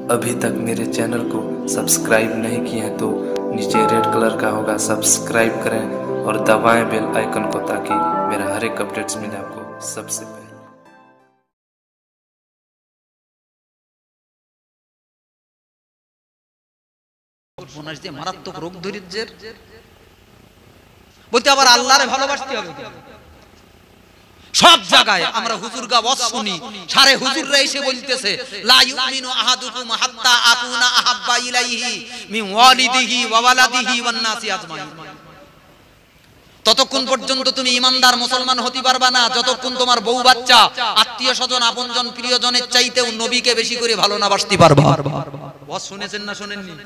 अभी तक मेरे चैनल को सब्सक्राइब नहीं किए हैं तो नीचे रेड कलर का होगा सब्सक्राइब करें और दबाएं बेल आइकन को ताकि मेरा हर एक अपडेट्स मिले आपको सबसे पहले। মারাত্মক রোগ দরিদ্রের বলতে আবার আল্লাহরে ভালোবাসতে হবে। সব জায়গায় আমরা হুজুরগা ওয়াজ শুনি, সারে হুজুররা এসে বলতেছে লা ইউমিনু আহাদুকুম হাত্তা আকুনা আহাব্বা ইলাইহি মিন ওয়ালিদিহি ওয়া ওয়ালাদিহি ওয়ান নাসি আজমাইন। ততক্ষণ পর্যন্ত তুমি ইমানদার মুসলমান হতে পারবা না যতক্ষণ তোমার বউ বাচ্চা আত্মীয় স্বজন আপনজন প্রিয়জনের চাইতেও নবীকে বেশি করে ভালো না বাসতে পারবা। ওয়াজ শুনেছেন না শুনেননি?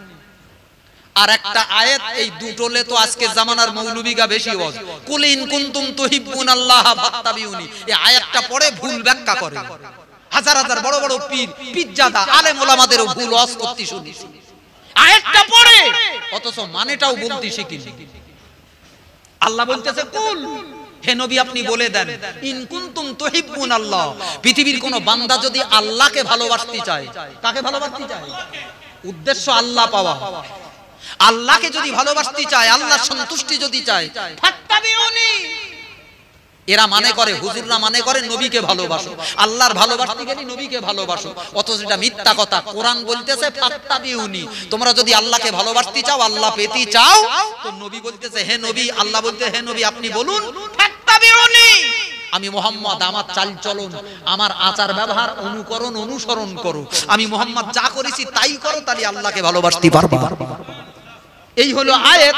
আর একটা আয়াত, এই দুটোলে তো আজকে জামানার মৌলবীগা বেশি ওয়াজ, কুল ইন কুনতুম তুহিব্বুনাল্লাহ ফাত্তাবিউনি। এই আয়াতটা পড়ে ভুল ব্যাখ্যা করে হাজার হাজার বড় বড় পীর পিজ্জাদা আলেম ওলামাদেরও ভুল ওয়াজ করতে শুনি আয়াতটা পড়ে, অথচ মানেটাও বলতে শিখিনি। আল্লাহ বলতেছে কুল, হে নবী আপনি বলে দেন, ইন কুনতুম তুহিব্বুনাল্লাহ, পৃথিবীর কোন বান্দা যদি আল্লাহকে ভালোবাসতে চায়, কাকে ভালোবাসতে চায়? উদ্দেশ্য আল্লাহ পাওয়া। আল্লাহকে যদি ভালোবাসতে চায়, আল্লাহর সন্তুষ্টি যদি চায়, ফাত্তাবিউনি। এরা মানে করে, হুজুররা মানে করে নবীকে ভালোবাসো, আল্লাহর ভালোবাসতে গেলে নবীকে ভালোবাসো, অথচ এটা মিথ্যা কথা। কোরআন বলতেছে ফাত্তাবিউনি, তোমরা যদি আল্লাহকে ভালোবাসতে চাও, আল্লাহ পেতে চাও, তো নবী বলতেছে হে নবী, আল্লাহ বলতে হে নবী আপনি বলুন ফাত্তাবিউনি। আমি মুহাম্মদ, আমার চাল চলন, আমার আচার ব্যবহার অনুকরণ অনুসরণ করো, আমি মুহাম্মদ যা করেছি তাই করো, তাহলে আল্লাহকে ভালোবাসতে পারবা। এই হলো আয়াত।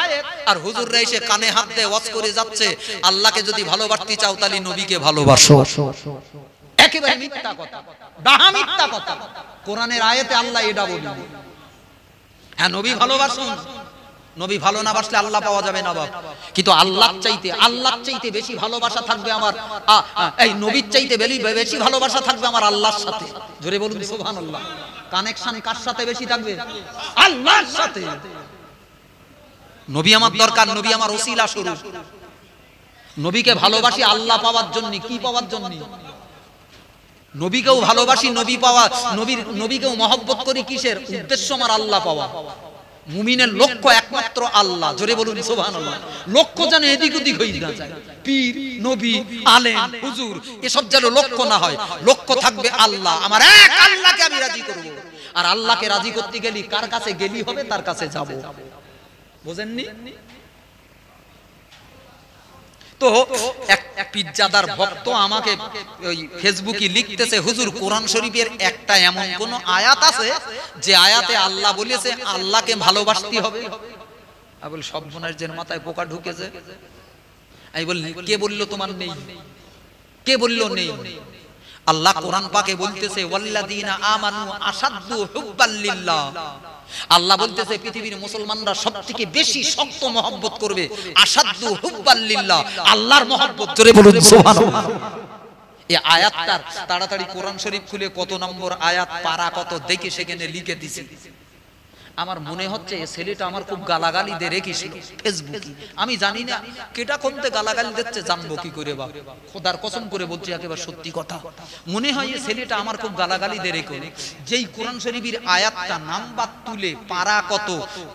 আর হুজুররা এসে কানে হাত দিয়ে ওয়াজ করে যাচ্ছে আল্লাহকে যদি ভালোবাসতে চাও তাহলে নবীকে ভালোবাসো। একেবারে মিথ্যা কথা, ডাহা মিথ্যা কথা। কোরআনের আয়াতে আল্লাহ এটা বলেন। হ্যাঁ নবী ভালোবাসুন, নবী ভালো না বাসলে আল্লাহ পাওয়া যাবে না বাপ। কিন্তু আল্লাহর চাইতে বেশি ভালোবাসা থাকবে আমার, এই নবীর চাইতে বেশি ভালোবাসা থাকবে আমার আল্লাহর সাথে। জোরে বলুন সুবহানাল্লাহ। কানেকশন কার সাথে বেশি থাকবে? আল্লাহর সাথে। নবী আমার দরকার, নবী আমার ওসিলা স্বরূপ। নবীকে ভালোবাসি আল্লাহ পাওয়ার জন্য। কি পাওয়ার জন্য? নবীকেও ভালোবাসি নবী পাওয়া, নবীকেও মহব্বত করি কিসের? উদ্দেশ্য আমার আল্লাহ পাওয়া। মুমিনের লক্ষ্য একমাত্র আল্লাহ। জোরে বলুন সুবহানাল্লাহ। লক্ষ্য যেন এদিক ওদিক হয়ে না যায়, পীর নবী আলেম হুজুর এসব যেন লক্ষ্য না হয়। লক্ষ্য থাকবে আল্লাহ, আমার এক আল্লাহকে আমি রাজি করব। আর আল্লাহকে রাজি করতে গেলে কার কাছে গেলি হবে? তার কাছে যাব। বুঝেননি? তো এক পিজ্জাদার ভক্ত আমাকে ওই ফেসবুকে লিখতেছে, হুজুর কোরআন শরীফের একটা এমন কোন আয়াত আছে যে আয়াতে আল্লাহ বলেছে আল্লাহকে ভালোবাসতে হবে? আমি বলি সব বোনের মাথায় পোকা ঢুকেছে। আমি বলি কে বললো তোমার নেই? কে বললো নেই? আল্লাহ কোরআন পাকে বলতেছে ওয়াল্লাযীনা আমানু আশাদ্দু হুব্বাল লিল্লাহ। আল্লাহ বলতেছে পৃথিবীর মুসলমানরা সবথেকে বেশি শক্ত মহব্বত করবে আশাদ্দু হুব্বাল লিল্লাহ, আল্লাহর মহব্বত। জোরে বলুন সুবহানাল্লাহ। এই আয়াতটার তাড়াতাড়ি কোরআন শরীফ খুলে কত নম্বর আয়াত পারা কত দেখে সেখানে লিখে দিছি। আমার মনে হচ্ছে এই ছেলেটা আমার খুব গালাগালি দিয়ে রেখেছিল ফেসবুকে। আমি জানি না কেটা কোনতে গালাগালি দিচ্ছে, জানবো কি করে বাপ? খোদার কসম করে বলছি একেবারে সত্যি কথা। মনে হয় এই ছেলেটা আমার খুব গালাগালি দিয়ে রেখে যেই কোরআন শরীফের আয়াতটা নাম্বার তুলে পারা কত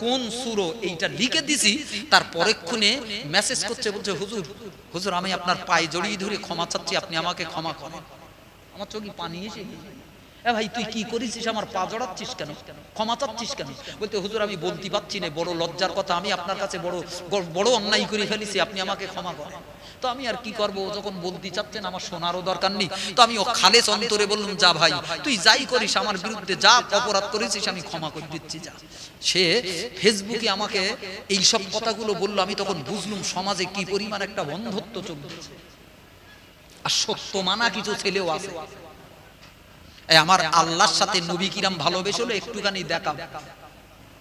কোন সূরা এইটা লিখে দিছি, তার পরেক্ষণে মেসেজ করছে, বলছে হুজুর হুজুর আমি আপনার পায়ে জড়িয়ে ধরে ক্ষমা চাচ্ছি, আপনি আমাকে ক্ষমা করেন। আমার চোখে পানি এসে এ ভাই তুই কি করেছিস? আমার পা জড়াচ্ছিস কেন? ক্ষমা চাচ্ছিস কেন? বলতে হুজুর আমি বলতে পারছি না, বড় লজ্জার কথা, আমি আপনার কাছে বড় অন্যায় করে ফেলেছি, আপনি আমাকে ক্ষমা করেন। তো আমি আর কি করবো, যখন বলতে চাচ্ছেন আমার শোনারও দরকার নেই, তো আমি ও খালেস অন্তরে বললাম যা ভাই তুই যাই করিস আমার বিরুদ্ধে যা অপরাধ করেছিস আমি ক্ষমা করে দিচ্ছি যা। সে ফেসবুকে আমাকে এই সব কথাগুলো বললো। আমি তখন বুঝলাম সমাজে কি পরিমাণ একটা বন্ধত্ব চলতেছে। আর সত্য মানা কিছু ছেলেও আছে। আমার আল্লাহর সাথে নবী কিরাম ভালোবেসে হলো একটুখানি দেখা।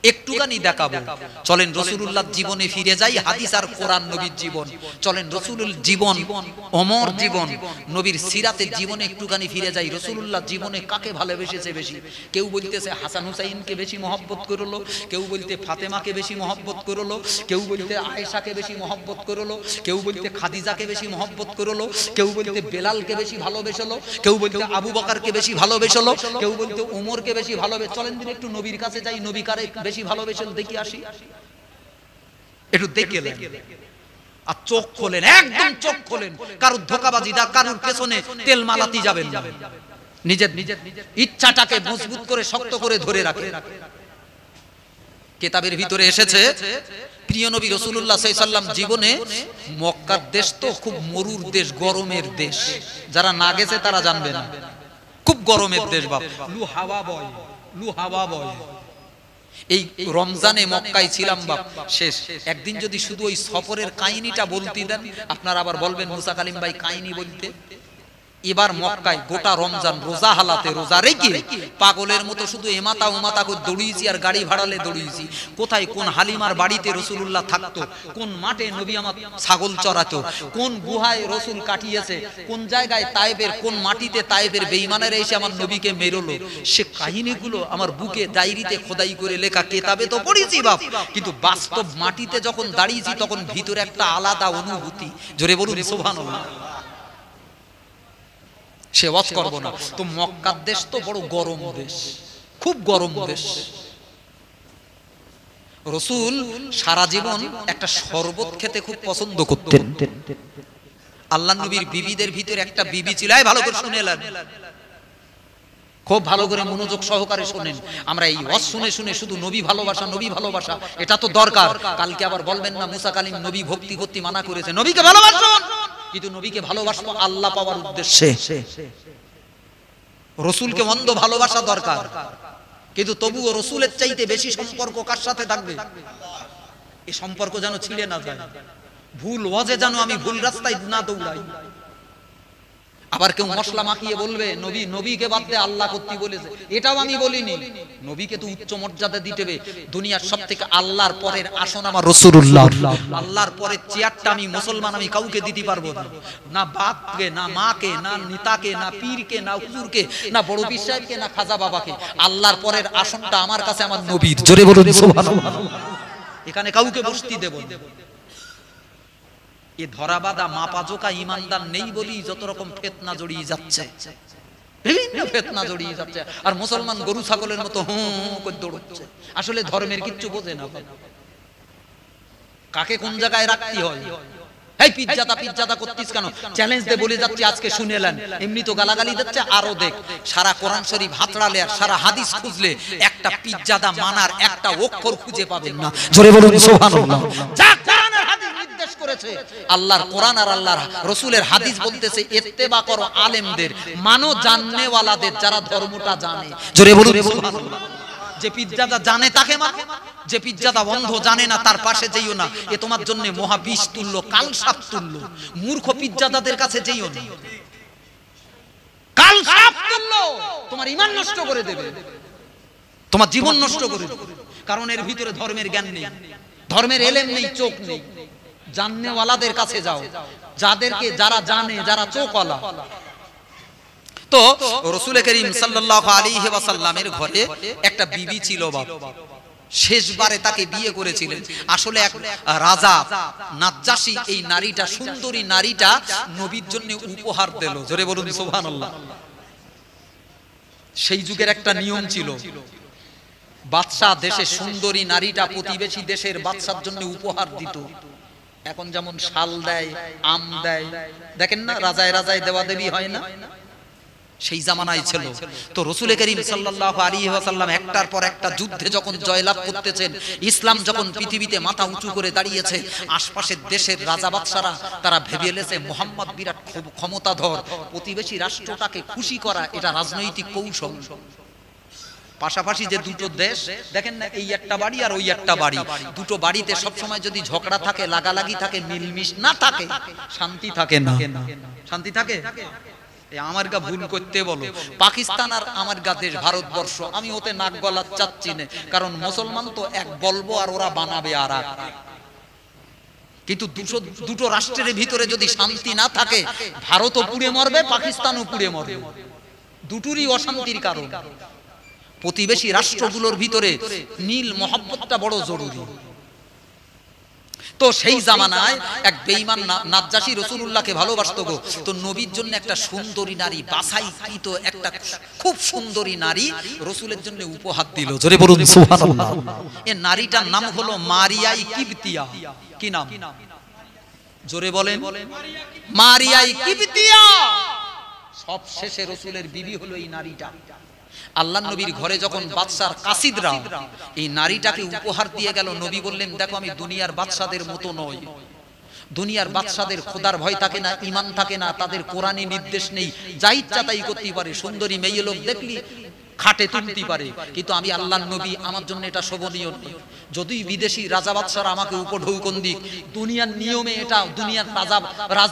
একটুখানি দেখাবো। চলেন রাসূলুল্লাহ জীবনে ফিরে যাই, হাদিস আর কোরআন নবীর জীবন। চলেন রাসূলুল জীবন, অমর জীবন, নবীর সিরাতের জীবনে একটুখানি ফিরে যাই। রাসূলুল্লাহ জীবনে কাকে ভালোবেসেছে বেশি? কেউ বলতেছে হাসান হুসাইনকে বেশি মহব্বত করলো, কেউ বলতে ফাতেমাকে বেশি মহব্বত করলো, কেউ বলতে আয়েশাকে বেশি মহব্বত করলো, কেউ বলতে খাদিজাকে বেশি মহব্বত করলো, কেউ বলতে বেলালকে বেশি ভালোবেসলো, কেউ বলতে আবু বকরকে বেশি ভালোবেসলো, কেউ বলতে ওমরকে বেশি ভালোবেসে। চলেন দিন একটু নবীর কাছে যাই, নবী কারে বেশি ভালোবেসেন দেখি আসি, একটু দেখে আর চোখ খোলেন, একদম চোখ খোলেন। কারুর ধোঁকাবাজি দা, কারুর পেছনে তেল মালাতে যাবেন না, নিজের ইচ্ছাটাকে মজবুত করে শক্ত করে ধরে রাখেন। কিতাবের ভিতরে এসেছে প্রিয় নবী রাসূলুল্লাহ সাল্লাল্লাহু আলাইহি ওয়াসাল্লাম জীবনে, মক্কার দেশ তো খুব মরুর দেশ, গরমের দেশ, যারা না গেছে তারা জানবে না, খুব গরমের দেশ বাপ, লু হাওয়া বয়, লু হাওয়া বয়। এই রমজানে মক্কায় ছিলাম বাপ, শেষ একদিন যদি শুধু ওই সফরের কাহিনীটা বলতে দেন, আপনারা আবার বলবেন মুসা কালিম ভাই কাহিনী বলতে। এবার মক্কায় গোটা রমজান রোজা হালাতে, রোজা রেখে পাগলের মতো শুধু এমাতা ওমাতা করে দৌড়িয়েছি আর গাড়ি ভাড়ালে দৌড়িয়েছি। কোথায় কোন হালিমার বাড়িতে রাসূলুল্লাহ থাকতো, কোন মাঠে নবী আমার ছাগল চড়াতো, কোন গুহায় রাসূল কাটিয়েছে, কোন জায়গায় তায়েবের কোন মাটিতে তায়েবের বেঈমানেরা এসে আমার নবীকে মেরলো, সে কাহিনীগুলো আমার বুকে ডায়েরিতে খোদাই করে লেখা, কিতাবে তো পড়েছি বাপ, কিন্তু বাস্তব মাটিতে যখন দাঁড়িয়েছি তখন ভিতরে একটা আলাদা অনুভূতি। জোরে বলুন সুবহানাল্লাহ। সে ওয়াজ করব না তো, মক্কার দেশ তো বড় গরম দেশ, খুব গরম দেশ। রাসূল সারা জীবন একটা শরবত খেতে খুব পছন্দ করতেন। আল্লাহর নবীর বিবিদের ভিতরে একটা বিবি ছিল, এই ভালো করে শুনেলেন, খুব ভালো করে মনোযোগ সহকারে শুনেন। আমরা এই ওয়াজ শুনে শুনে শুধু নবী ভালোবাসা, নবী ভালোবাসা, এটা তো দরকার। কালকে আবার বলবেন না মুসা কালিম নবী ভক্তি ভক্তি মানা করেছে। নবীকে ভালোবাসুন, কিন্তু নবীকে ভালোবাসবো আল্লাহ পাওয়ার উদ্দেশ্যে। রাসূলকে মন্দ ভালোবাসা দরকার, কিন্তু তবুও রাসূলের চাইতে বেশি সম্পর্ক কার সাথে থাকবে? এই সম্পর্ক যেন ছিঁড়ে না যায়, ভুল ওয়াজে যেন আমি ভুল রাস্তায় না দৌড়াই। আবার কেউ মশলা মাখিয়ে বলবে নবী, নবীকে বাদ দিয়ে আল্লাহ করতে বলেছে, এটাও আমি বলিনি। নবীকে তো উচ্চ মর্যাদা দিতে হবে। দুনিয়ার সবথেকে আল্লাহর পরের আসন আমার রাসূলুল্লাহ। আল্লাহর পরের চেয়ারটা আমি মুসলমান আমি কাউকে দিতে পারবো না, না বাপকে, না মাকে, না নেতাকে, না পীরকে, না হুজুরকে, না বড় পীর সাহেবকে, না খাজা বাবাকে। আল্লাহর পরের আসনটা আমার কাছে আমার নবীর। জোরে বলুন সুবহানাল্লাহ। এখানে কাউকে বসতে দেব না। এ ধরাবাদা মাপাজোকা ইমানদার নেই বলি যত রকম ফিতনা জড়িয়ে যাচ্ছে, বিভিন্ন ফিতনা জড়িয়ে যাচ্ছে। আর মুসলমান গরু ছাগলের মতো হু করে দৌড়চ্ছে, আসলে ধর্মের কিচ্ছু বোঝে না। কাকে কোন জায়গায় রাখতে হয়, এই পিজ্জাটা পিজ্জাটা করতিস কেন, চ্যালেঞ্জ দে বলে যাচ্ছে আজকে শুনেলেন, এমনি তো গালাগালি দিচ্ছে। আরো দেখ, সারা কোরআন শরীফ হাতড়ালে আর সারা হাদিস খুঁজলে একটা পিজ্জাটা মানার একটা অক্ষর খুঁজে পাবেন না। জোরে বলুন সুবহানাল্লাহ। যা কোরআনের হাদিস নির্দেশ করেছে, আল্লাহর কোরআন আর আল্লাহর রাসূলের হাদিস বলতেছে ইত্তেবা করো আলেমদের, মানো জাননেওয়ালাদের, যারা ধর্মটা জানে। জোরে বলুন সুবহানাল্লাহ। যে পিজ্জাটা জানে তাকে মানো, যে পিজ্জাটা বন্ধ জানে না তার পাশে যেইও না, এ তোমার জন্য মহাবিষ তুল্য, কালসাপ তুল্য। মূর্খ পিজ্জাদাদের কাছে যেইও না, কালসাপ তুল্য, তোমার ঈমান নষ্ট করে দেবে, তোমার জীবন নষ্ট করে দেবে। কারণ এর ভিতরে ধর্মের জ্ঞান নেই, ধর্মের এলেম নেই, চোখ নেই। জাননেওয়ালাদের কাছে যাও, যাদেরকে, যারা জানে, যারা চোখওয়ালা। তো রাসূল করিম সাল্লাল্লাহু আলাইহি ওয়াসাল্লামের ঘরে একটা বিবি ছিল বাপ, শেষবারে তাকে বিয়ে করেছিলেন আসলে এক রাজা নাজ্জাশী। এই নারীটা, সুন্দরী নারীটা নবীর জন্য উপহার দিল। জোরে বলুন সুবহানাল্লাহ। সেই যুগের একটা নিয়ম ছিল, বাদশা দেশে সুন্দরী নারীটা প্রতিবেশী দেশের বাদশার জন্য উপহার দিত। এখন যেমন শাল দেয়, আম দেয়, দেখেন না, রাজায় রাজায় দেওয়া দেবী হয় না, সেই জামানায় ছিল। তো রাসূল করিম সাল্লাল্লাহু আলাইহি ওয়াসাল্লাম একটার পর একটা যুদ্ধে যখন জয়লাভ করতেছেন, ইসলাম যখন পৃথিবীতে মাথা উঁচু করে দাঁড়িয়েছে, আশপাশের দেশের রাজা বাদশারা তারা ভেবে এলেছে মুহাম্মদ বিরাট ক্ষমতাধর, প্রতিবেশী রাষ্ট্রটাকে খুশি করা এটা রাজনৈতিক কৌশল। পাশাপাশি যে দুটো দেশ দেখেন না, এই একটা বাড়ি আর ওই একটা বাড়ি, দুটো বাড়িতে সবসময় যদি ঝগড়া থাকে, লাগালাগি থাকে, মিলমিশ না থাকে, শান্তি থাকে না। শান্তি থাকে? আমার গা ভুল করতে বলো, পাকিস্তান আর আমার গা দেশ ভারতবর্ষ, আমি ওতে নাক গলা চাচ্ছি না, কারণ মুসলমান তো এক বলবো আর ওরা বানাবে আর এক। কিন্তু দুটো রাষ্ট্রের ভিতরে যদি শান্তি না থাকে, ভারতও পুড়ে মরবে, পাকিস্তানও পুড়ে মরবে, দুটোরই অশান্তির কারণ। প্রতিবেশী রাষ্ট্রগুলোর ভিতরে মিল মহব্বতটা বড় জরুরি। তো সেই জামানায় এক বেঈমান নাজ্জাশী রাসূলুল্লাহকে ভালোবাসতো গো, তো নবীর জন্য একটা সুন্দরী নারী, বাছাইকৃত একটা খুব সুন্দরী নারী রাসূলের জন্য উপহার দিল। জোরে বলুন সুবহানাল্লাহ। এই নারীটার নাম হলো মারিয়াই কিবতিয়া। কি নাম? জোরে বলেন। মারিয়াই কিবতিয়া। সব শেষে রাসূলের বিবি হলো এই নারীটা। আল্লাহর নবীর ঘরে যখন বাদশার কাসিদরা এই নারীটাকে উপহার দিয়ে গেল, নবী বললেন, দেখো আমি দুনিয়ার বাদশাদের মতো নই। দুনিয়ার বাদশাদের খোদার ভয় থাকে না, ঈমান থাকে না, তাদের কোরআনী নির্দেশ নেই, যা ইচ্ছা তাই করতে পারে, সুন্দরী মেয়ে লোক দেখলি খাটে তুলতে পারে। কিন্তু আমি আল্লাহর নবী, আমার জন্য এটা শোভনীয় নয়। যদি বিদেশি রাজা বাদশারা আমাকে উপঢৌকন দিক, দুনিয়ার নিয়মে এটা, দুনিয়ার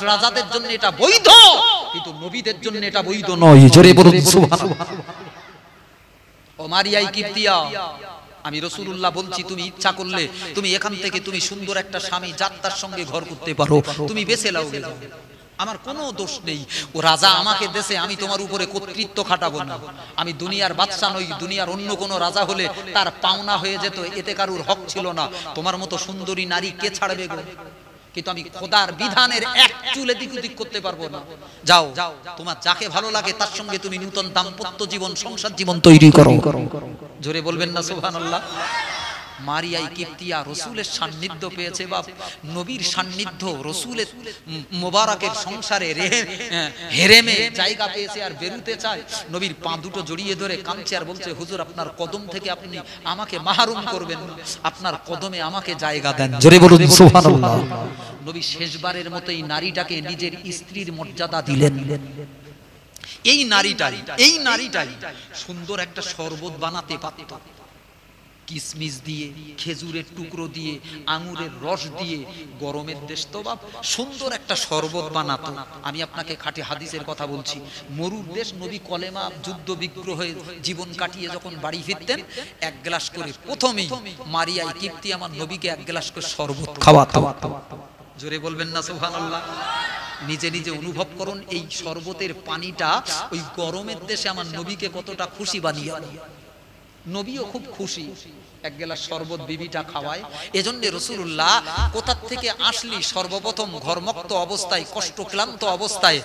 রাজাদের জন্য এটা বৈধ, কিন্তু নবীদের জন্য এটা বৈধ নয়। জোরে বলুন সুবহানাল্লাহ। ও মারিয়াই কিবতিয়া, আমি রাসূলুল্লাহ বলছি, তুমি ইচ্ছা করলে তুমি এখান থেকে তুমি সুন্দর একটা স্বামী যাত্রার সঙ্গে ঘর করতে পারো, তুমি বেঁচে লাও, আমার কোনো দোষ নেই। ও রাজা আমাকে দেশে, আমি তোমার উপরে কর্তৃত্ব খাটাবো না। আমি দুনিয়ার বাদশা নই, দুনিয়ার অন্য কোনো রাজা হলে তার পাওনা হয়ে যেত, এতে কারুর হক ছিল না। তোমার মতো সুন্দরী নারী কে ছাড়বে গো? কিন্তু আমি খোদার বিধানের এক চুল এদিক ওদিক করতে পারবো না। যাও, তোমার যাকে ভালো লাগে তার সঙ্গে তুমি নতুন দাম্পত্য জীবন, সংসার জীবন তৈরি করো। জোরে বলবেন না সুবহানাল্লাহ। মারিয়াই কিবতিয়া রাসূলের সান্নিধ্য পেয়েছে, বাপ নবীর সান্নিধ্য, রাসূলের মোবারকের সংসারে হেরেমে জায়গা পেয়েছে, আর বেরুতে চায়। নবীর পা দুটো জড়িয়ে ধরে কাঁদছে আর বলছে, হুজুর আপনার কদম থেকে আপনি আমাকে মাহরুম করবেন না, আপনার কদমে আমাকে জায়গা দেন। জোরে বলুন সুবহানাল্লাহ। নবী শেষবারের মতো এই নারীটাকে নিজের স্ত্রীর মর্যাদা দিলেন। এই নারীটাই সুন্দর একটা শরবত বানাতে পারত, কিসমিস দিয়ে, খেজুরের টুকরো দিয়ে, আঙুরের রস দিয়ে, গরমের দেশ তো বাপ, সুন্দর একটা শরবত বানাতো। আমি আপনাকে খাঁটি হাদিসের কথা বলছি, মরুর দেশ, নবী কলেমা যুদ্ধ বিগ্রহে জীবন কাটিয়ে যখন বাড়ি ফিরতেন, এক গ্লাস করে প্রথমেই মারিয়াই কিবতি আমার নবীকে এক গ্লাস করে শরবত খাওয়াতো। জোরে বলবেন না সুবহানাল্লাহ। নিজে নিজে অনুভব করুন এই শরবতের পানিটা ওই গরমের দেশে আমার নবীকে কতটা খুশি বানিয়ে। নবীও খুব খুশি, এক গ্লাস শরবত বিবিটা খাওয়ায়। এজন্য রাসূলুল্লাহ কোথা থেকে আসলি সর্বপ্রথম ঘরমুক্ত অবস্থায়, কষ্ট ক্লান্ত অবস্থায়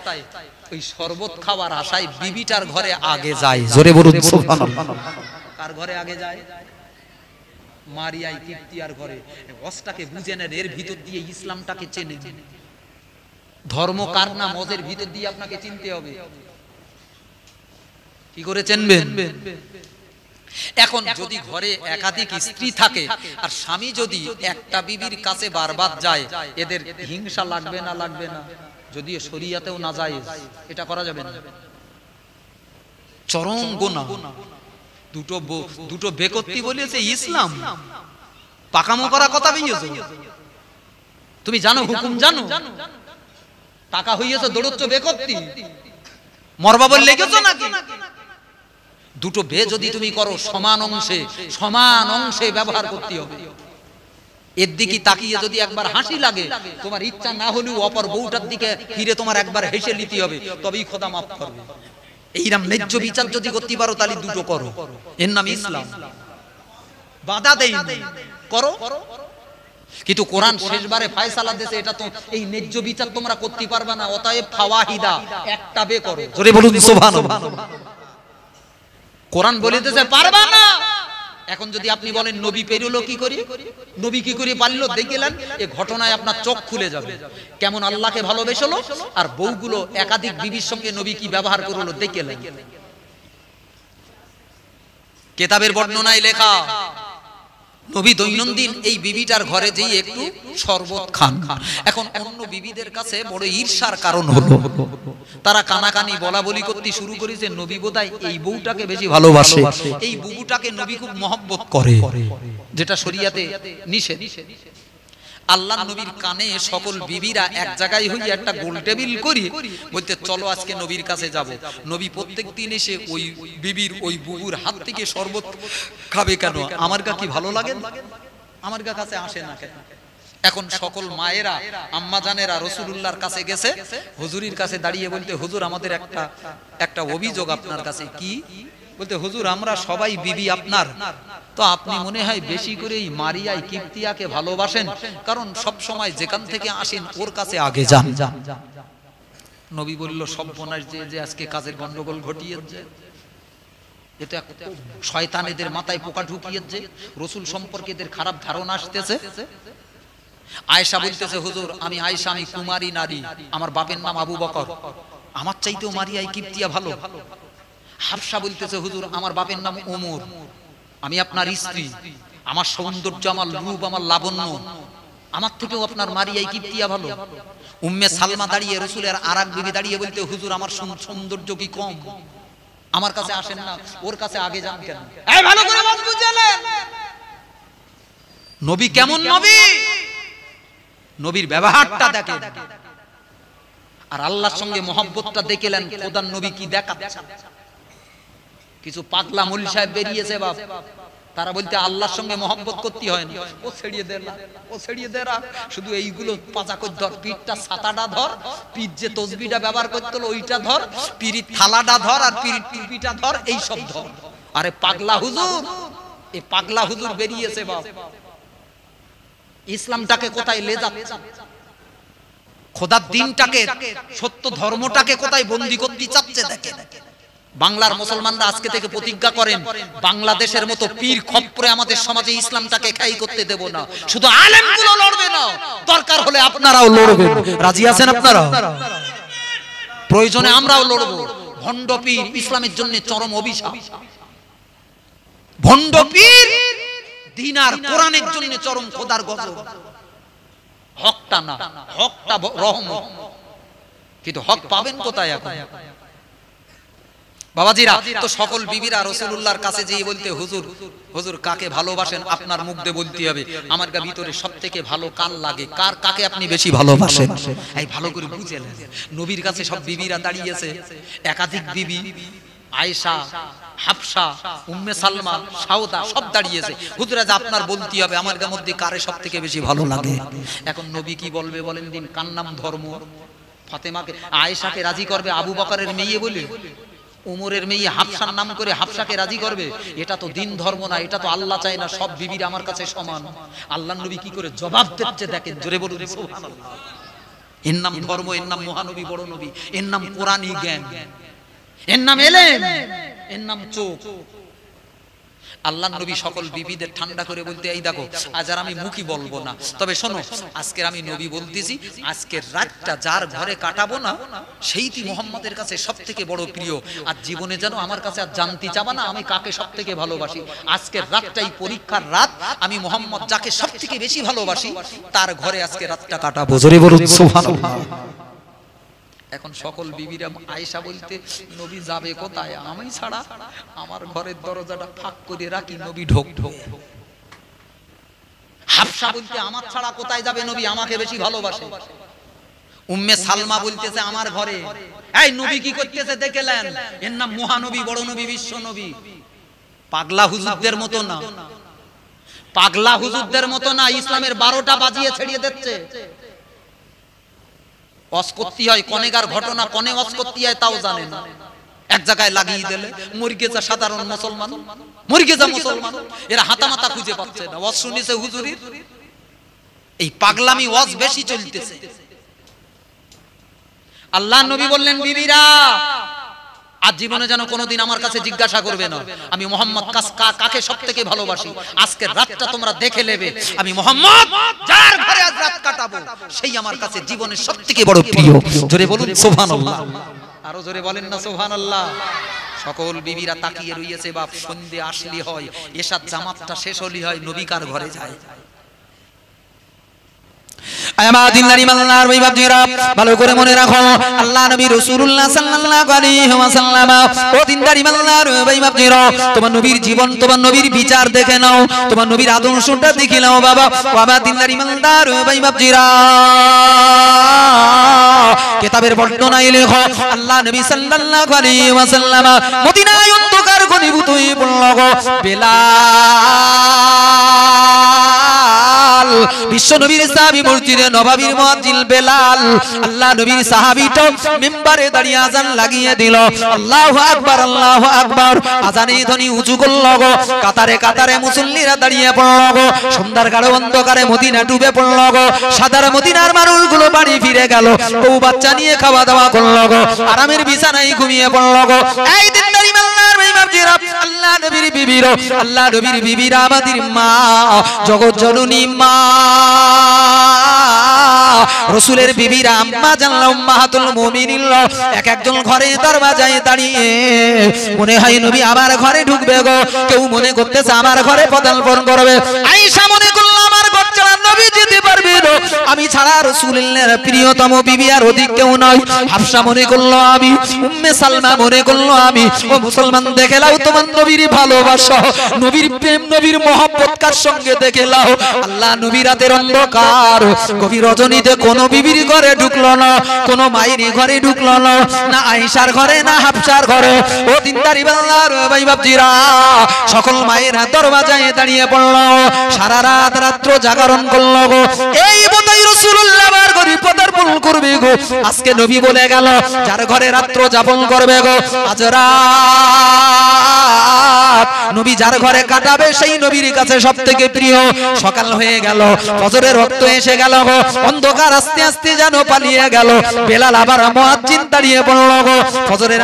ওই শরবত খাওয়ার আশায় বিবিটার ঘরে আগে যায়। জোরে বলুন সুবহানাল্লাহ। কার ঘরে আগে যায়? মারিয়াই কিবতিয়ার ঘরে। ওয়াজটাকে বুঝে নেন, এর ভিতর দিয়ে ইসলামটাকে চেনে। ধর্ম কার নাম, ওজের ভিতর দিয়ে আপনাকে চিনতে হবে। কি করে চিনবেন? এখন যদি ঘরে একাধিক স্ত্রী থাকে আর স্বামী যদি একটা বিবির কাছে বারবার যায়, এদের হিংসা লাগবে না? লাগবে না? যদিও শরীয়তেও না যায়, এটা করা যাবে না, চরম গুনাহ। দুটো বেকত্তি বলেছে ইসলাম, পাকামো করা কথা বলেছে। তুমি জানো, হুকুম জানো, টাকা হইয়াছে দৌড়চ্ছ বেকত্তি, মরবা বলে লেগেছো নাকি? দুটো বে যদি তুমি করো সমান অংশে ব্যবহার করতে হবে। এর দিকে তাকিয়ে যদি একবার হাসি লাগে, তোমার ইচ্ছা না হলেও অপর বউটার দিকে ফিরে তোমার একবার হেসে নিতে হবে, তবেই খোদা মাফ করবে। এইরকম ন্যায্য বিচার যদি করতে পারো তাহলে দুটো করো, এর নাম ইসলাম। বাধা দেই করো, কিন্তু কোরআন শেষবারে ফয়সালা দিয়েছে, এটা তো এই ন্যায্য বিচার তোমরা করতে পারবে না, অতএব ফাওয়াহিদা, একটা বে করো। জোরে বলুন সুবহানাল্লাহ। কোরআন বলিতেছে পারবা না। এখন যদি আপনি বলেন নবী পেরলো কি করে, নবী কি করে পারলো, দেখলেন এই ঘটনায় আপনার চোখ খুলে যাবে কেমন আল্লাহকে ভালোবেসলো, আর বউগুলো একাধিক বিবির সঙ্গে নবী কি ব্যবহার করলো দেখলেন। কিতাবের বর্ণনায় লেখা, নবী দৈনন্দিন এই বিবিটার ঘরে যেয়ে একটু শরবত খান। এখন অন্য বিবিদের কাছে বড় ঈর্ষার কারণ হলো, তারা কানাকানি বলা বলি করতে শুরু করেছে, নবী বোধহয় এই বউটাকে বেশি ভালোবাসে, এই বুবুটাকে নবী খুব মহব্বত করে, যেটা শরীয়তে নিষেধ। আল্লাহর নবীর কানে সকল বিবিরা এক জায়গায় হইয়া একটা গোল টেবিল করি বলতে চলো আজকে নবীর কাছে যাব। নবী প্রত্যেকদিন এসে ওই বিবির ওই বুবুর হাত থেকে শরবত খাবে কেন? আমার কি ভালো লাগে? আমার কাছে আসে না কেন? এখন সকল মায়েরা আম্মা জানেরা রাসূলুল্লাহর কাছে গেছে, হুজুরের কাছে দাঁড়িয়ে বলতে হুজুর আমাদের একটা অভিযোগ আপনার কাছে। কি? বলতে হুজুর আমরা সবাই বিবি আপনার, তো আপনি মনে হয় বেশি করে এই মারিয়াই কিপ্তিয়াকে ভালোবাসেন, কারণ সব সময় যেখান থেকে আসেন ওর কাছে আগে যান। নবী বলল সর্বনাশ, যে আজকে কাজের গন্ডগোল ঘটিয়েছে, এটা শয়তানেদের মাথায় পোকা ঢুকিয়েছে, রাসূল সম্পর্কে এদের খারাপ ধারণা আসতেছে। আয়েশা বলতেছে হুজুর আমি আয়েশা, আমি কুমারী নারী, আমার বাপের নাম আবু বকর, আমার চাইতেও মারিয়া কিপ্তিয়া ভালো। হাফসা বলতেছে হুজুর আমার বাপের নাম ওমর, আমি আপনার স্ত্রী, আমার সৌন্দর্য, আমার রূপ, আমার লাবণ্য, আমার থেকেও আপনার মারিয়া কিপ্তিয়া ভালো। উম্মে সালমা দাঁড়িয়ে রাসূলের আরেক বিবি দাঁড়িয়ে বলতে হুজুর আমার সৌন্দর্য কি কম? আমার কাছে আসেন না, ওর কাছে আগে যান কেন? এই ভালো করে বুঝলেন নবী কেমন নবী? নবীর ব্যবহারটা দেখেন আর আল্লাহর সঙ্গে মহব্বতটা দেখলেন। খোদার নবী কি দেখাচ্ছে? কিছু পাগলা মুল সাহেব বেরিয়েছে বাপ, তারা বলতে আল্লাহর সঙ্গে মহব্বত করতে হয় না, ও ছেড়িয়ে দে না, ও ছেড়িয়ে দে না, শুধু এইগুলো পাজা করে ধর, পিঠটা ছাতাটা ধর, পিঠ যে তসবিটা ব্যবহার করতে হলো ওইটা ধর, পিরিত থালাটা ধর, আর পিরিত টুপিটা ধর, এই সব ধর। আরে পাগলা হুজুর, এই পাগলা হুজুর বেরিয়েছে বাপ, ইসলামটাকে কোথায় লে যাচ্ছে? খোদার দিনটাকে, সত্য ধর্মটাকে কোথায় বন্দী করতে চাচ্ছে দেখেন। বাংলার মুসলমানরা আজকে থেকে প্রতিজ্ঞা করেন বাংলাদেশের মতো পীর খপ্পরে আমাদের সমাজে ইসলামটাকে খাই করতে দেব না। শুধু আলেমগুলো লড়বে না, দরকার হলে আপনারাও লড়বেন। রাজি আছেন আপনারা? প্রয়োজনে আমরাও লড়ব। ভণ্ড পীর ইসলামের জন্য চরম অভিশাপ। ভণ্ড পীর দ্বীন আর কোরআনের জন্য চরম খোদার গজব। হকটা না, হকটা রহমত, কিন্তু হক পাবেন কোথায় এখন? বাবাজিরা, তো সকল বিবিরা রাসূলুল্লাহর কাছে যেই বলতে হুজুর, হুজুর কাকে ভালোবাসেন আপনার মুখ দিয়ে বলতে হবে। আমার ভিতরে সবথেকে ভালো কার লাগে, কাকে আপনি বেশি ভালোবাসেন, এই ভালো করে বুঝেলেন। নবীর কাছে সব বিবিরা দাঁড়িয়েছে, একাধিক বিবি, আয়েশা, হাফসা, উম্মে সালমা, সাউদা সব দাঁড়িয়েছে। হুজুরা যা আপনার বলতে হবে আমার মধ্যে কারে সবথেকে বেশি ভালো লাগে। এখন নবী কি বলবে বলেন দিন? কার নাম ধর্ম? ফাতেমাকে, আয়েশাকে রাজি করবে আবু বকরের মেয়ে বলে? উমরের মেয়ে হাফসার নাম করে হাফসাকে রাজি করবে? এটা তো দিন ধর্ম না, এটা তো আল্লাহ চায় না সব বিবিরা আমার কাছে সমান। আল্লাহর নবী কি করে জবাব দিচ্ছে দেখেন, জোরে বলুন সুবহানাল্লাহ। এর নাম ধর্ম, এর নাম মহানবী, বড় নবী, এর নাম কোরআনী জ্ঞান, এর নাম এলেম, এর নাম চোখ। আল্লাহর নবী সকল বিবিদের ঠান্ডা করে বলতে, এই দেখো আজ আর আমি মুখই বলবো না, তবে শোনো আজকের আমি নবী বলতেছি, আজকের রাতটা যার ঘরে কাটাবো না সেইটি মুহাম্মদের কাছে সবথেকে বড় প্রিয়। আর জীবনে যেন আমার কাছে আর জানতে চাবা না আমি কাকে সবথেকে ভালোবাসি। আজকের রাতটাই পরীক্ষার রাত, আমি মুহাম্মদ যাকে সবথেকে বেশি ভালোবাসি তার ঘরে আজকে রাতটা কাটাবো। জোরে বলুন সুবহানাল্লাহ। এখন সকল বিবিরা আয়েশা বলতে, নবী যাবে কোথায়? আমি ছাড়া আমার ঘরের দরজাটা ফাঁক করে রাখি, নবী ঢোক ঢোক। হাফসা বলতে, আমার ছাড়া কোথায় যাবে নবী, আমাকে বেশি ভালোবাসে। উম্মে সালমা বলতেছে আমার ঘরে। এই নবী কি করতেছে দেখলেন? এর নাম মহানবী, বড় নবী, বিশ্ব নবী। পাগলা হুজুরদের মতো না, পাগলা হুজুরদের মতো না, ইসলামের 12টা বাজিয়ে ছেড়িয়ে দিচ্ছে। অস্কত্তি হয়, কনেগার ঘটনা, কনে অস্কত্তি হয় তাও জানে না, এক জায়গায় লাগিয়ে দিলে মরিগেজা সাধারণ মুসলমান, মরিগেজা মুসলমান, এরা হাতামাতা খুঁজে পাচ্ছে না। ওয়াজ শুনেছে হুজুরির, এই পাগলামি ওয়াজ বেশি চলতেছে। আল্লাহর নবী বললেন, বিবিরা আজ জীবনে যেন কোনোদিন আমার কাছে জিজ্ঞাসা করবে না আমি মুহাম্মদ কাকে সবথেকে ভালোবাসি। আজকের রাতটা তোমরা দেখে নেবে, আমি মুহাম্মদ যার ঘরে আজ রাত কাটাবো সেই আমার কাছে জীবনের সবথেকে বড় প্রিয়। জোরে বলুন সুবহানাল্লাহ। আরো জোরে বলেন না সুবহানাল্লাহ। সকল বিবিরা তাকিয়ে রইয়েছে, বাপ সন্ধ্যে আসলি হয়, এশার জামাতটা শেষ হলি হয়, নবী কার ঘরে যায়? আমার দিনদারি মাল্লার ভাই বাপজিরা ভালো করে মনে রাখো আল্লাহ নবী রাসূলুল্লাহ সাল্লাল্লাহু আলাইহি ওয়াসাল্লাম ও দিনদারি মাল্লার ভাই বাপজিরা তোমার নবীর জীবন তোমার নবীর বিচার দেখে নাও তোমার নবীর আদর্শটা দেখে নাও বাবা বাবা দিনদারি মাল্লার ভাই বাপজিরা কিতাবের বর্ণনায় লেখো আল্লাহ নবী সাল্লাল্লাহু আলাইহি ওয়াসাল্লাম মদিনায় অন্ধকার ঘনীভূত হয়ে পড়ল গো বেলাল বিশ্ব নবীর সাহাবী মসজিদে নববীর মুয়াজ্জিন বেলাল আল্লাহ নবীর সাহাবীটা মিম্বারে দাঁড়িয়ে আযান লাগিয়ে দিল আল্লাহু আকবার আযানে ধ্বনি উঁচু করল গো কাতারে কাতারে মুসল্লিরা দাঁড়িয়ে পড়ল গো সন্ধ্যার গাঢ় অন্ধকারে মদিনা ডুবে পড়ল গো সাদার মদিনার মানুষগুলো বাড়ি ফিরে গেল বউ বাচ্চা নিয়ে খাওয়া দাওয়া করল গো আরামের বিছানায় ঘুমিয়ে পড়ল গো এই দিনদারি মাল্লার ভাই বাপজিরা আল্লাহ নবীর বিবিরা আল্লাহ নবীর বিবিরা আমাদের মা জগৎ জননী মা রাসূলের বিবিরা আম্মা জানলা উম্মাহাতুল মুমিনিন এক একজন ঘরে দরজায় দাঁড়িয়ে মনে হয় নবী আমার ঘরে ঢুকবে গো কেউ মনে করতেছে আমার ঘরে পদার্পণ করবে আয়েশা মনে করল আমার ঘর ছাড়া নবী যেতে পারবে না আমি ছাড়া রাসূলের প্রিয়তম বিবি আর অধিক কেউ নয় হাফসা মনে করল আমি উম্মে সালমা মনে করল আমি ও মুসলমান দেখে লাও তোমার নবীর ভালোবাসা নবীর প্রেম নবীর মহব্বত কার সঙ্গে দেখে লাও আল্লাহ নবী রাতের অন্ধকার গভীর রজনীতে কোন বিবির ঘরে ঢুকলো না কোন মায়ের ঘরে ঢুকলো না না আয়েশার ঘরে না হাফসার ঘরে ও দিনদারি বাংলার ভাই বাপজিরা সকল মায়েরা দরজায় দাঁড়িয়ে পড়লো সারা রাত রাত্র জাগরণ করলো গো এই বোধহয় রাসূলুল্লাহ আমার ঘরে পদার্পণ করবে গো আজকে নবী বলে গেল যার ঘরে রাত্র যাপন করবে গো আজ রাত নবী যার ঘরে কাটাবে সেই নবীর কাছে সবথেকে প্রিয় সকাল হয়ে গেল ফজরের রক্ত এসে গেল গো অন্ধকার আস্তে আস্তে যেন পালিয়ে গেল বেলাল আবার মুয়াজ্জিন দাঁড়িয়ে পড়ল গো ফজরের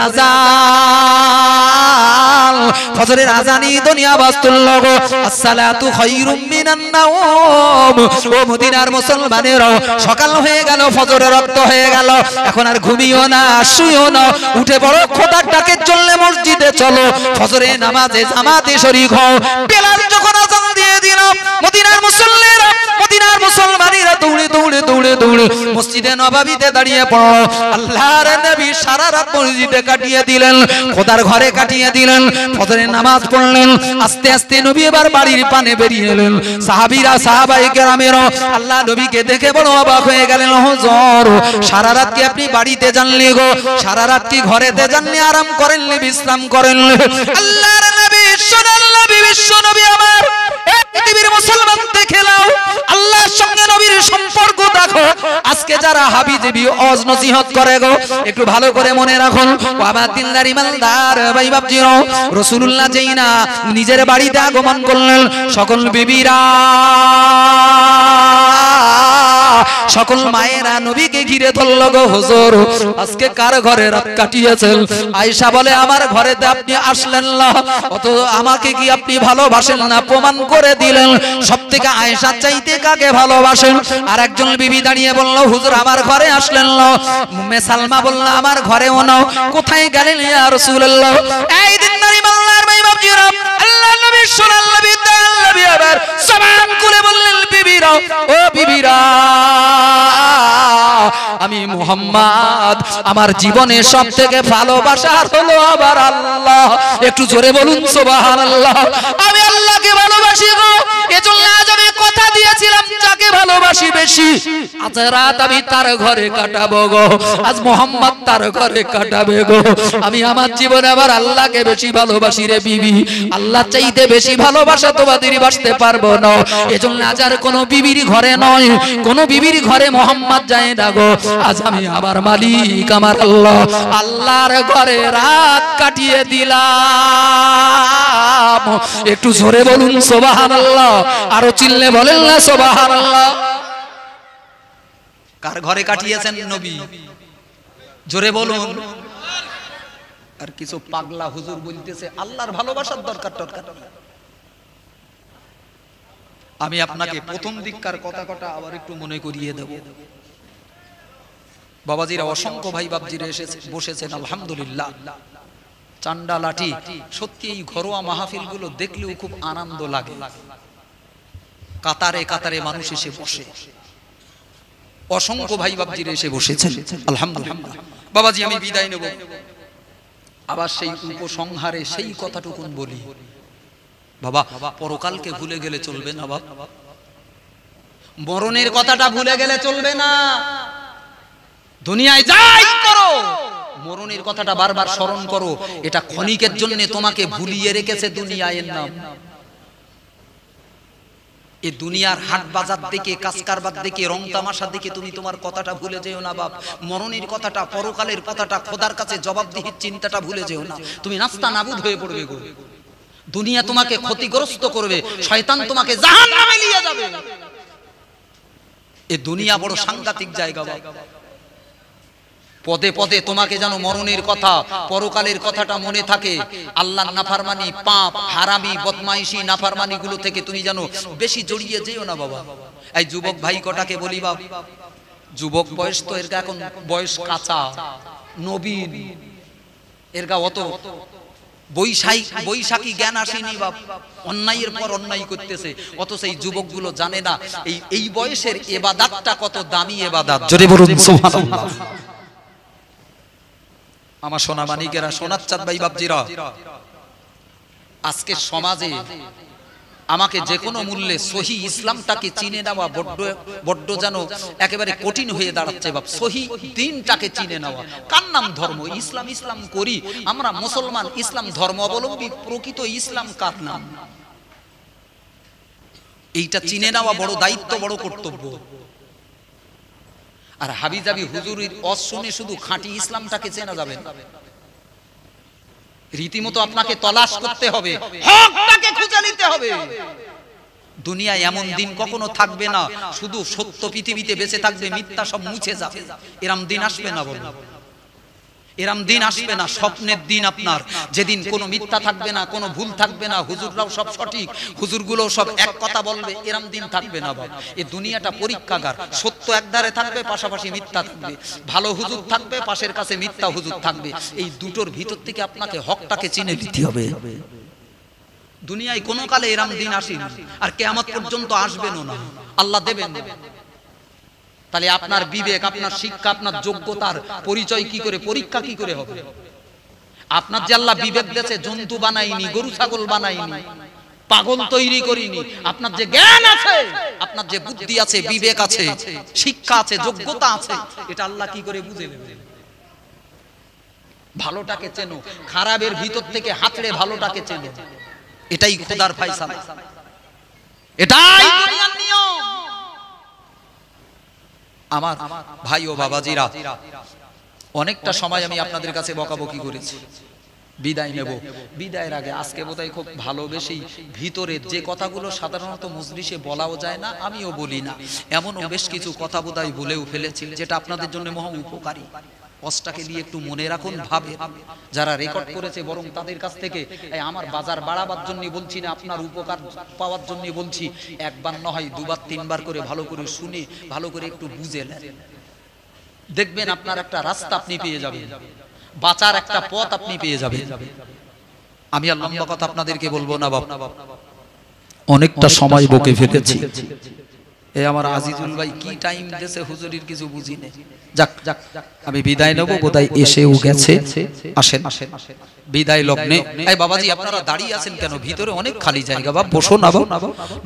আযান ফজরের আযানই দুনিয়া আওয়াজ তুলল গো আসসালাতু খায়রুম মিনান নাওম ও মদিনার মুসলমানেরা সকাল হয়ে গেল ফজরের রক্ত হয়ে গেল এখন আর ঘুমিও না শুইও না উঠে পড়ো খোদার ডাকের জন্য মসজিদে চলো ফজরে নামাজে জামাতে শরীক হও বেলাল যখন আযান দিয়ে দিল মদিনার মুসল্লিরা মদিনার মুসলমানেরা দৌড়ে দৌড়ে দৌড়ে দৌড়ে মসজিদে নববীতে দাঁড়িয়ে পড়ো আল্লাহর নবী সারা রাত মসজিদে কাটিয়ে দিলেন খোদার ঘরে কাটিয়ে দিলেন ফজরের নামাজ পড়লেন আস্তে আস্তে নবী এবার বাড়ির পানে বেরিয়ে এলেন সাহাবীরা সাহাবায়ে কেরামেরা আল্লাহ নবীকে দেখে বড় অবাক হয়ে গেলেন হুজুর সারা রাত কি আপনি বাড়িতে যাননি গো সারা রাত কি ঘরেতে যাননি আরাম করেননি বিশ্রাম করেননি আল্লাহর নবী সোনার নবী বিশ্ব নবী আমার এই পৃথিবীর মুসলমান দেখে নাও আল্লাহর সঙ্গে নবীর সম্পর্ক দেখো আজকে যারা হাবিজাবি ওয়াজ নসিহত করে গো একটু ভালো করে মনে রাখুন বাবা দিনদারি মালদার ভাই বাপজিরা রাসূলুল্লাহ যেই না নিজের বাড়িতে আগমন করলেন সকল বিবিরা সকল মায়েরা নবীকে ঘিরে ধরল গো হুজুর আজকে কার ঘরে রাত কাটিয়েছেন আয়েশা বলে আমার ঘরেতে আপনি আসলেন না অত আমাকে কি আপনি ভালোবাসেন না প্রমাণ করে দিলেন সবথেকে আয়েশা চাইতে কাকে ভালোবাসেন আর একজন বিবি দাঁড়িয়ে বলল হুজুর আমার ঘরে আসলেন না উম্মে সালমা বলল আমার ঘরেও না কোথায় গেলেন ইয়া রাসূলুল্লাহ এই দিনদারি মাল্লার ভাই বাপজিরা আল্লাহর নবী সোনার নবী দয়াল নবী আবার জবান খুলে বললেন বিবিরা ও বিবিরা আমি মুহাম্মদ আমার জীবনে সবথেকে ভালোবাসার হলো আবার আল্লাহ একটু জোরে বলুন সুবহানাল্লাহ আমি আল্লাহকে ভালোবাসি গো এজন্য আজ আমি কথা দিয়েছিলাম যাকে ভালোবাসি বেশি আজ রাত আমি তার ঘরে কাটাবো গো আজ মুহাম্মদ তার ঘরে কাটাবে গো আমি আমার জীবনে আবার আল্লাহকে বেশি ভালোবাসি রে বিবি আল্লাহ চাইতে বেশি ভালোবাসা তোমাদের বাসতে পারবো না এজন্য আজ আর কোনো বিবির ঘরে নয় কোনো বিবির ঘরে মুহাম্মদ যায় না গো আজ আমি আমার মালিক আমার আল্লাহ আল্লাহর ঘরে রাত কাটিয়ে দিলাম একটু জোরে বলুন সুবহানাল্লাহ আরো চিল্লে বলেন না সুবহানাল্লাহ কার ঘরে কাটিয়েছেন নবী জোরে বলুন আর কিছু পাগলা হুজুর বলতেছে আল্লাহর ভালোবাসার দরকার আমি আপনাকে প্রথম দিককার কথা আবার একটু মনে করিয়ে দেব বাবাজিরা অসংখ্য ভাই বাপজিরা এসে বসেছেন আলহামদুলিল্লাহ চান্ডা লাঠি সত্যি এই ঘরোয়া মাহফিলগুলো দেখলেও খুব আনন্দ লাগে কাতারে কাতারে মানুষ এসে বসে অসংখ্য ভাই বাবজিরা এসে বসেছেন। আলহামদুলিল্লাহ বাবাজি, আমি বিদায় নেব। আবার সেই উপসংহারে সেই কথাটুকুন বলি, বাবা পরকালকে ভুলে গেলে চলবে না, বাবা মরণের কথাটা ভুলে গেলে চলবে না। দুনিয়ায় যাই করো মরণের কথাটা বারবার স্মরণ করো। এটা ক্ষণিকের জন্য তোমাকে ভুলিয়ে রেখেছে দুনিয়ার নাম। এই দুনিয়ার হাট বাজার দেখে, কাজ কারবার দেখে, রং তামাশা দেখে তুমি তোমার কথাটা ভুলে যেও না বাপ। মরণের কথাটা, পরকালের কথাটা, খোদার কাছে জবাবদিহির চিন্তাটা ভুলে যেও না। তুমি নাস্তা নাবুদ হয়ে পড়বে গো। দুনিয়া তোমাকে ক্ষতিগ্রস্ত করবে, শয়তান তোমাকে জাহান্নামে নিয়ে যাবে। এই দুনিয়া বড় সাংঘাতিক জায়গা বাবা। পদে পদে তোমাকে যেন মরণের কথা, পরকালের কথাটা মনে থাকে। আল্লাহর নাফরমানি, পাপ, হারামি, বদমাইশি, নাফরমানি গুলো থেকে তুমি যেন বেশি জড়িয়ে যেও না বাবা। এই যুবক ভাই কটাকে বলি বাপ, যুবক বয়স তো এর এখন বয়স কাঁচা, নবীন, এর গা অত বৈশাখী জ্ঞান আসেনি বাপ। অন্যায়ের পর অন্যায় করতেছে, অত সেই যুবক গুলো জানে না এই বয়সের ইবাদতটা কত দামি ইবাদত। জোরে বলুন সুবহানাল্লাহ। আমার সোনা মানিকেরা, সোনার চাঁদ ভাই বাপজিরা, আজকে সমাজে আমাকে যে কোনো মূল্যে সহি ইসলামটাকে চিনে নেওয়া বড্ড যেন একেবারে কঠিন হয়ে দাঁড়াচ্ছে বাপ। সহি দিনটাকে চিনে নেওয়া। কার নাম ধর্ম? ইসলাম ইসলাম করি আমরা মুসলমান, ইসলাম ধর্ম অবলম্বী, প্রকৃত ইসলাম কার নাম? এইটা চিনে নেওয়া বড় দায়িত্ব, বড় কর্তব্য। আর হাবিজাবি হুজুরের ওয়াজ শুনে শুধু খাঁটি ইসলামটাকে চেনা যাবে না, রীতিমতো আপনাকে তলাশ করতে হবে, হকটাকে খুঁজে নিতে হবে। দুনিয়ায় এমন দিন কখনো থাকবে না শুধু সত্য পৃথিবীতে বেঁচে থাকবে, মিথ্যা সব মুছে যাবে। এরম দিন আসবে না বলো, এরম দিন আসবে না। স্বপ্নের দিন আপনার, যেদিন কোনো মিথ্যা থাকবে না, কোনো ভুল থাকবে না, হুজুররাও সব সঠিক, হুজুরগুলো সব এক কথা বলবে, এরম দিন থাকবে না বাবা। এই দুনিয়াটা পরীক্ষাগার। সত্য একধারে থাকবে, পাশাপাশি মিথ্যা থাকবে। ভালো হুজুর থাকবে, পাশের কাছে মিথ্যা হুজুর থাকবে। এই দুটোর ভিতর থেকে আপনাকে হকটাকে চিনে নিতে হবে। দুনিয়ায় কোনো কালে এরম দিন আসেনি, আর কিয়ামত পর্যন্ত আসবেনও না, আল্লাহ দেবেন না। তাহলে আপনার বিবেক, আপনার শিক্ষা, আপনার যোগ্যতার পরিচয় কি করে, পরীক্ষা কি করে হবে? আপনার যে আল্লাহ বিবেক দিয়েছে, জন্তু বানাইনি, গরু ছাগল বানাইনি, পাগল তৈরি করিনি। আপনার যে জ্ঞান আছে, আপনার যে বুদ্ধি আছে, বিবেক আছে, শিক্ষা আছে, যোগ্যতা আছে, এটা আল্লাহ কি করে বুঝে নেবেন? ভালোটাকে চেনো, খারাপের ভিতর থেকে হাতড়ে ভালোটাকে চেনো। এটাই খোদার ফয়সালা, এটাই দুনিয়ার নিয়ম। আমার ভাই ও বাবাজিরা, অনেকটা সময় আমি আপনাদের কাছে বকাবকি করেছি, বিদায় নেব। বিদায়ের আগে আজকে বোধহয় খুব ভালোবেসেই ভিতরের যে কথাগুলো সাধারণত মজলিসে বলাও যায় না, আমিও বলি না, এমনও বেশ কিছু কথা বোধহয় বলেও ফেলেছি, যেটা আপনাদের জন্য মহা উপকারী। কষ্টটাকে দিয়ে একটু মনে রাখুন, ভাবে যারা রেকর্ড করেছে, বরং তাদের কাছ থেকে আমার বাজার বাড়াবার জন্য বলছি না, আপনার উপকার পাওয়ার জন্য বলছি। একবার নয়, দুবার তিনবার করে ভালো করে শুনে, ভালো করে একটু বুঝে নেন, দেখবেন আপনার একটা রাস্তা আপনি পেয়ে যাবেন, বাঁচার একটা পথ আপনি পেয়ে যাবেন। আমি আর লম্বা কথা আপনাদেরকে বলবো না বাবা, অনেকটা সময় বকে ফেলেছি। এই আমার আজিজুল ভাই কি টাইম দিয়েছে হুজুরির কিছু বুঝি নেই। যাক যাক, আমি বিদায় নেব, বোধহয় এসেও গেছে। আসেন বিদায় লগ্নে। এই বাবাজি, আপনারা দাঁড়িয়ে আছেন কেন? ভিতরে অনেক খালি জায়গা, বাবা বসো না বাবা।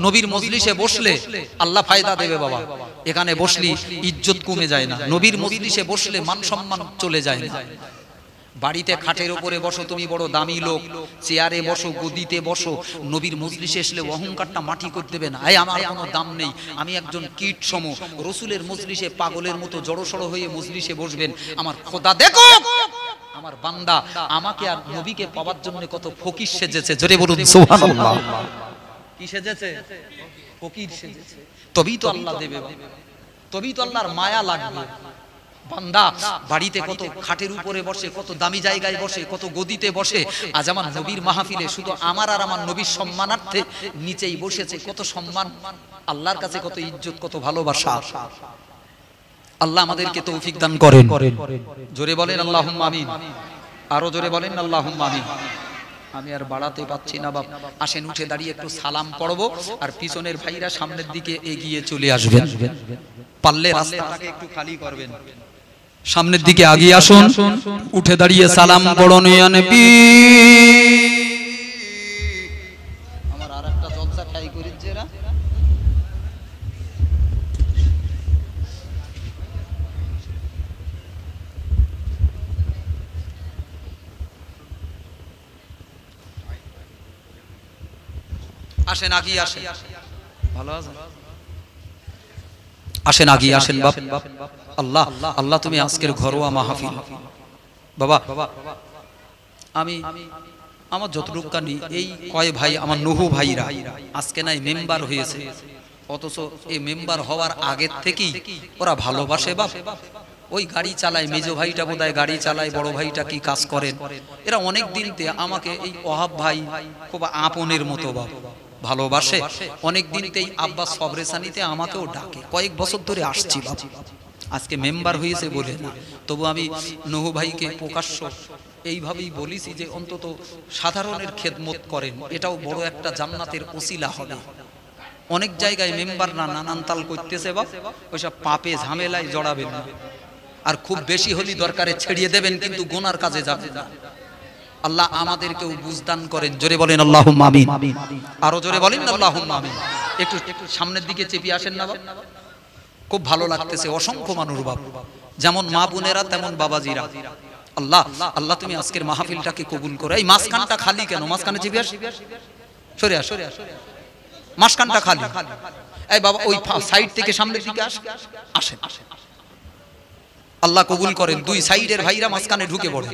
নবীর মজলিসে বসলে আল্লাহ ফায়দা দেবে বাবা। এখানে বসলি ইজ্জত কমে যায় না, নবীর মজলিসে বসলে মান সম্মান চলে যায় না। বাড়িতে খাটের উপরে বসো, তুমি বড় দামি লোক, চেয়ারে বসো, গদিতে বসো, নবীর মজলিসে আসলে অহংকারটা মাটি করে দেবে না। আমার কোনো দাম নেই, আমি একজন কীট সম। রসুলের মজলিসে পাগলের মতো জড়সড় হয়ে মজলিসে বসবেন। আমার খোদা দেখো, আমার বান্দা আমাকে আর নবীকে পাওয়ার জন্য কত ফকির সেজেছে। জোরে বলুন সুবহানাল্লাহ। কি সেজেছে? ফকির সেজেছে। তবেই তো আল্লাহ দেবে, তবেই তো আল্লাহর মায়া লাগবে। বান্দা বাড়িতে কত খাটের উপরে বসে, কত দামি জায়গায় বসে, কত গদিতে বসে, আজ আমার নবীর মাহফিলে শুধু আমার আর আমার নবীর সম্মানার্থে নিচেই বসেছে। কত সম্মান, আল্লাহর কাছে কত ইজ্জত, কত ভালোবাসা। আল্লাহ আমাদেরকে তৌফিক দান করেন। জোরে বলেন আল্লাহুম্মা আমিন, আরো জোরে বলেন আল্লাহুম্মা আমিন। আমি আর বাড়াতে পাচ্ছি না বাপ। আসেন উঠে দাঁড়িয়ে একটু সালাম পড়বো, আর পিছনের ভাইরা সামনের দিকে এগিয়ে চলে আসবেন। পারলে রাস্তাটাকে একটু খালি করবেন, সামনের দিকে আগিয়ে আসুন, উঠে দাঁড়িয়ে সালাম পড়ুন ইয়া নবী। আমার আরেকটা জলসা খাই করিছে এরা। আসেন আগিয়ে আসেন, ভালো আছেন? আসেন আগিয়ে আসেন বাপ। আল্লাহ আল্লাহ তুমি আজকের ঘরোয়া মাহফিল বাবা, আমি আমার যতটুকু কানি এই কয় ভাই আমার নুহু ভাইরা আজকে নাই মেম্বার হয়েছে, অথচ এই মেম্বার হওয়ার আগের থেকেই ওরা ভালোবাসে বাপ। ওই গাড়ি চালায়, মেজো ভাইটা বোধহয় গাড়ি চালায়, বড় ভাইটা কি কাজ করেন, এরা অনেক দিনতে আমাকে এই ওহাব ভাই খুব আপনের মতো বাপ ভালোবাসে। অনেক দিনতেই আব্বা সবরেসানিতে আমাকেও ডাকে, কয়েক বছর ধরে আসছি বাপ। আজকে মেম্বার হয়েছে বলে না, তবু আমি নুহু ভাইকে প্রকাশ্য এইভাবেই বলিছি যে অন্তত সাধারণের খেদমত করেন, এটাও বড় একটা জান্নাতের ওসিলা হবে। অনেক জায়গায় মেম্বার না নানান তাল করতেছে বাপ, ওইসব পাপে ঝামেলায় জড়াবেন না, আর খুব বেশি হলে দরকারে ছেড়িয়ে দেবেন, কিন্তু গুনার কাজে যাবেন না। আল্লাহ আমাদেরকেও বুঝদান করেন, জোরে বলেন আল্লাহুম্মা আমিন, আরো জোরে বলেন আল্লাহুম্মা আমিন। একটু সামনের দিকে চেপে আসেন না বাপ, খুব ভালো লাগতেছে। অসংখ্য মানুষ বাপ, যেমন মা বোনেরা তেমন বাবাজিরা। আল্লাহ আল্লাহ তুমি আজকের মাহফিলটাকে কবুল করো। এই মাঝখানটা খালি কেন? মাঝখানে চেপে আস, সরে আস, মাঝখানটা খালি। এই বাবা ওই সাইড থেকে সামনের দিকে আসেন। আল্লাহ কবুল করেন। দুই সাইডের ভাইরা মাঝখানে ঢুকে পড়ে।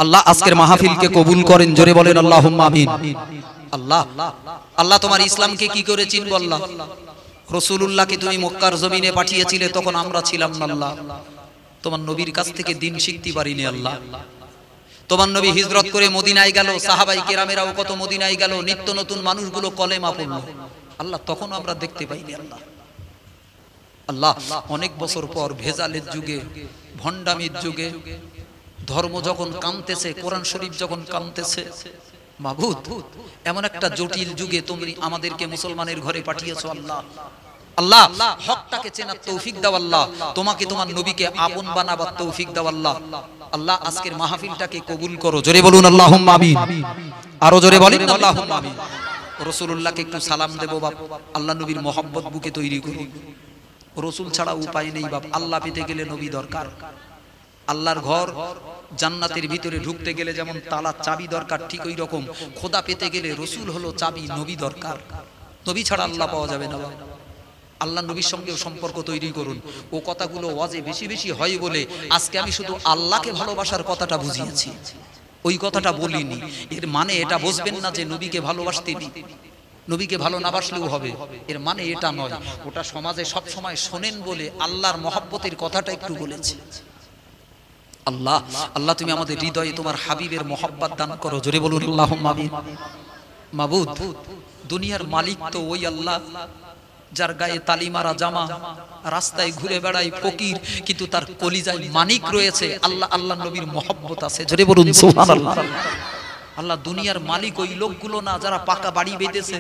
আল্লাহ আজকের মাহফিলকে কবুল করেন, জোরে বলেন আল্লাহুম্মা আমিন। আল্লাহ আল্লাহ তোমার ইসলামকে কি করে চিনব? আল্লাহ রাসূলুল্লাহকে তুমি মক্কার জমিনে পাঠিয়েছিলে, তখন আমরা ছিলাম না। আল্লাহ তোমার নবীর কাছ থেকে দিন শিখতে পারিনি। আল্লাহ তোমার নবী হিজরত করে মদিনায় গেল, সাহাবাই কেরামেরাও কত মদিনায় গেল, নিত্য নতুন মানুষগুলো কলেমা পড়ল। আল্লাহ তখন আমরা দেখতে পাইনি। আল্লাহ আল্লাহ অনেক বছর পর ভেজালের যুগে, ভণ্ডামির যুগে, ধর্ম যখন কামতেছে, কোরআন শরীফ যখন কামতেছে, মাবুদ এমন একটা জটিল যুগে তুমি আমাদেরকে মুসলমানের ঘরে পাঠিয়েছো। আল্লাহ আল্লাহ হকটাকে চেনার তৌফিক দাও। আল্লাহ তোমাকে তোমার নবীকে আপন বানাবার তৌফিক দাও। আল্লাহ আল্লাহ আজকের মাহফিলটাকে কবুল করো, জোরে বলুন আল্লাহুম্মা আমিন, আরো জোরে বলেন আল্লাহুম্মা আমিন। রাসূলুল্লাহকে একটু সালাম দেব বাপ, আল্লাহ নবীর মহব্বত বুকে তৈরি করুন। রসুল ছাড়া উপায় নেই বাপ, আল্লাহ পেতে গেলে নবী দরকার। আল্লাহর ঘর জান্নাতের ভিতরে ঢুকতে গেলে যেমন তালা চাবি দরকার, ঠিক ওই রকম খোদা পেতে গেলে রসুল হলো চাবি, নবী দরকার। নবী ছাড়া আল্লাহ পাওয়া যাবে না। আল্লাহ নবীর সঙ্গেও সম্পর্ক তৈরি করুন। ও কথাগুলো ওয়াজে বেশি বেশি হয় বলে আজকে আমি শুধু আল্লাহকে ভালোবাসার কথাটা বুঝিয়েছি, ওই কথাটা বলিনি। এর মানে এটা বুঝবেন না যে নবীকে ভালোবাসতে নেই, নবীকে ভালো না বাসলেও হবে, এর মানে এটা নয়। ওটা সমাজে সব সময় শোনেন বলে আল্লাহর মহব্বতের কথাটা একটু বলেছি। আল্লাহ আল্লাহ তুমি আমাদের হৃদয়ে তোমার হাবিবের মহব্বত দান করো, জোরে বলুন আল্লাহুম্মা আমিন। মাবুদ দুনিয়ার মালিক তো ওই আল্লাহ যার গায়ে তালিমারা জামা, রাস্তায় ঘুরে বেড়ায় ফকির, কিন্তু তার কলিজায় মানিক রয়েছে। আল্লাহ আল্লাহ নবীর মহব্বত আছে, জোরে বলুন সুবহানাল্লাহ। আল্লাহ দুনিয়ার মালিক ওই লোকগুলো না যারা পাকা বাড়ি বেঁধেছে,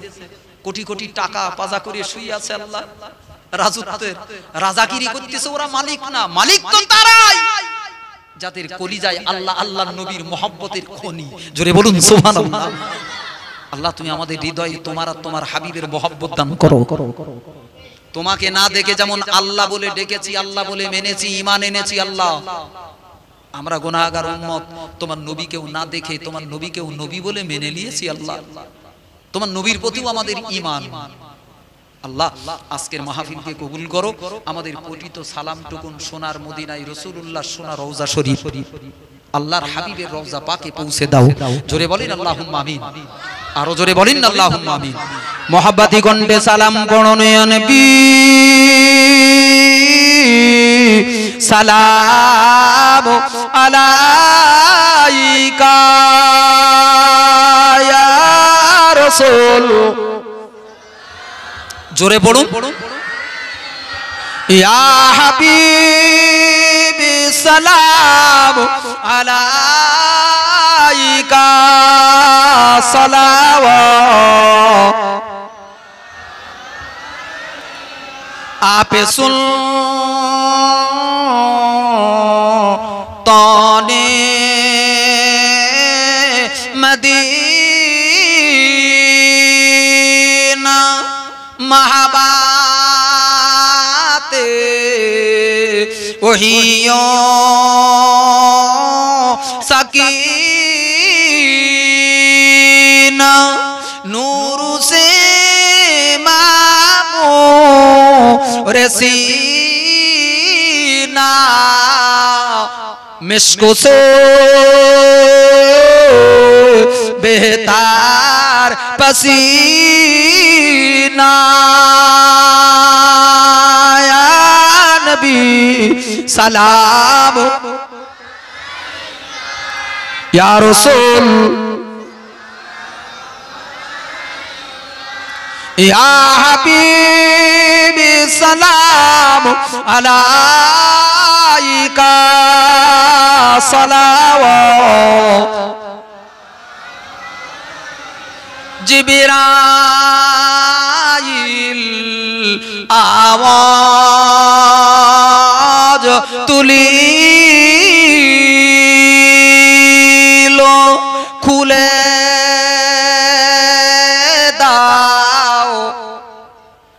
কোটি কোটি টাকা পাজা করে শুয়ে আছে। আল্লাহ রাজত্বের রাজাগিরি করতেছে, ওরা মালিক না, মালিক তো তারাই যাদের কলিজায় আল্লাহ আল্লাহ নবীর মহব্বতের খনি, জোরে বলুন সুবহানাল্লাহ। আল্লাহ তুমি আমাদের হৃদয়ে তোমার আর তোমার হাবিবের মহব্বত দান করো। তোমাকে না দেখে যেমন আল্লাহ বলে ডেকেছি, আল্লাহ বলে মেনেছি, ঈমান এনেছি। আল্লাহ আমরা গুনাহগার উম্মত, তোমার নবীকেও না দেখে তোমার নবীকেও নবী বলে মেনে নিয়েছি। আল্লাহ তোমার নবীর প্রতিও আমাদের ঈমান। আল্লাহ আজকের মাহফিলকে কবুল করো। আমাদের পঠিত সালামটুকুন সোনার মদিনায় রাসূলুল্লাহ সোনার রওজা শরীফ আল্লাহর হাবিবের রওজা পাকে পৌঁছে দাও, জোরে বলেন আল্লাহুম্মা আমিন, আরো জোরে বলেন আল্লাহুম্মা আমিন। মোহাব্বতি কণ্ঠে সালাম পড়ুন ইয়া নবী, সালাম আলাইকা ইয়া রাসূল, জোরে পড়ুন ইয়া হাবিবি সালাম আলাইকা সালাওয়াত आपे सुन तौने मदीना महाबाते वहियों सकीना नूर से मामो रसीना मिस्को से बेहतर पसीना या नबी सलाम या रसूल या हबीबी सलाम अलैका सलावत जिब्राइल आवाज तुलीलो खुले दाओ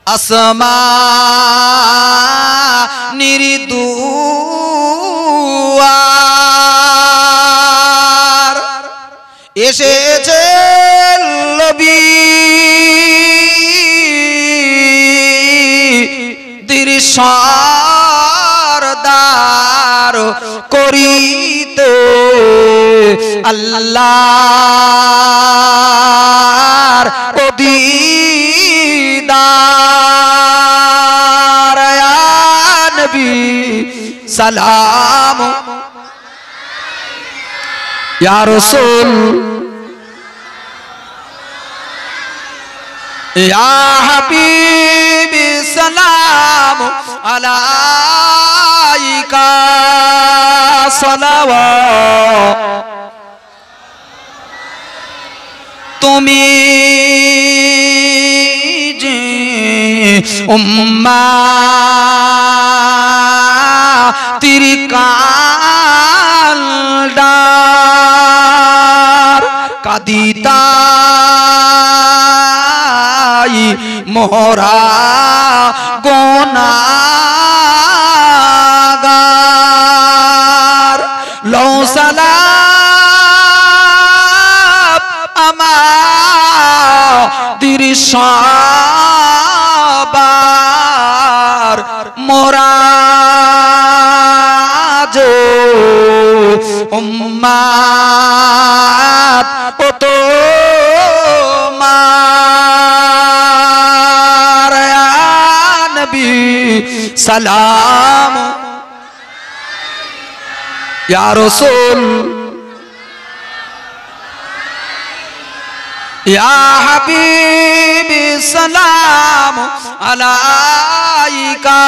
আসমানির দুয়ার এসেছে নবী সরদার করিতে আল্লাহর দিদার ইয়া নবী সালাম ইয়া রাসূল ইয়া হাবিবি সালাম আলাইকা সালাওয়াত তুমি যে উম্মাতির কালডার কাদিতাই মোরা গোনাগার লও সালাম আমাদের সবার মোরা যে উম্মাত ও তোমার ইয়া নবী সালাম ইয়া রাসূল ইয়া হাবিবি সালাম আলাইকা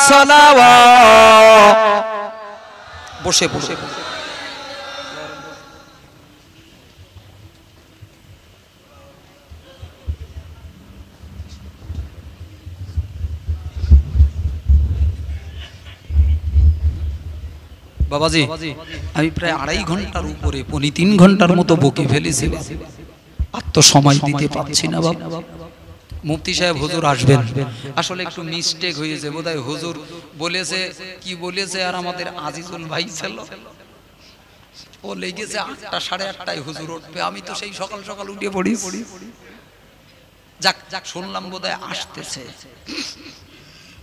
সালাওয়াত বসে বসে বাবাজি আমি প্রায় 2.5 ঘন্টার উপরে 3 ঘন্টার মতো বকে ফেলেছি আর তো সময় দিতে পারছি না বাবা মুফতি সাহেব হুজুর আসবেন আসলে একটু মিস্টেক হয়েছে বোধহয় হুজুর বলেছে কি বলেছে আর আমাদের আজিজুল ভাই ছিল ও লেগেছে 8টা 8:30টায় হুজুর উঠবে আমি তো সেই সকাল সকাল উঠে পড়ি যাক যাক শুনলাম বোধহয় আসতেছে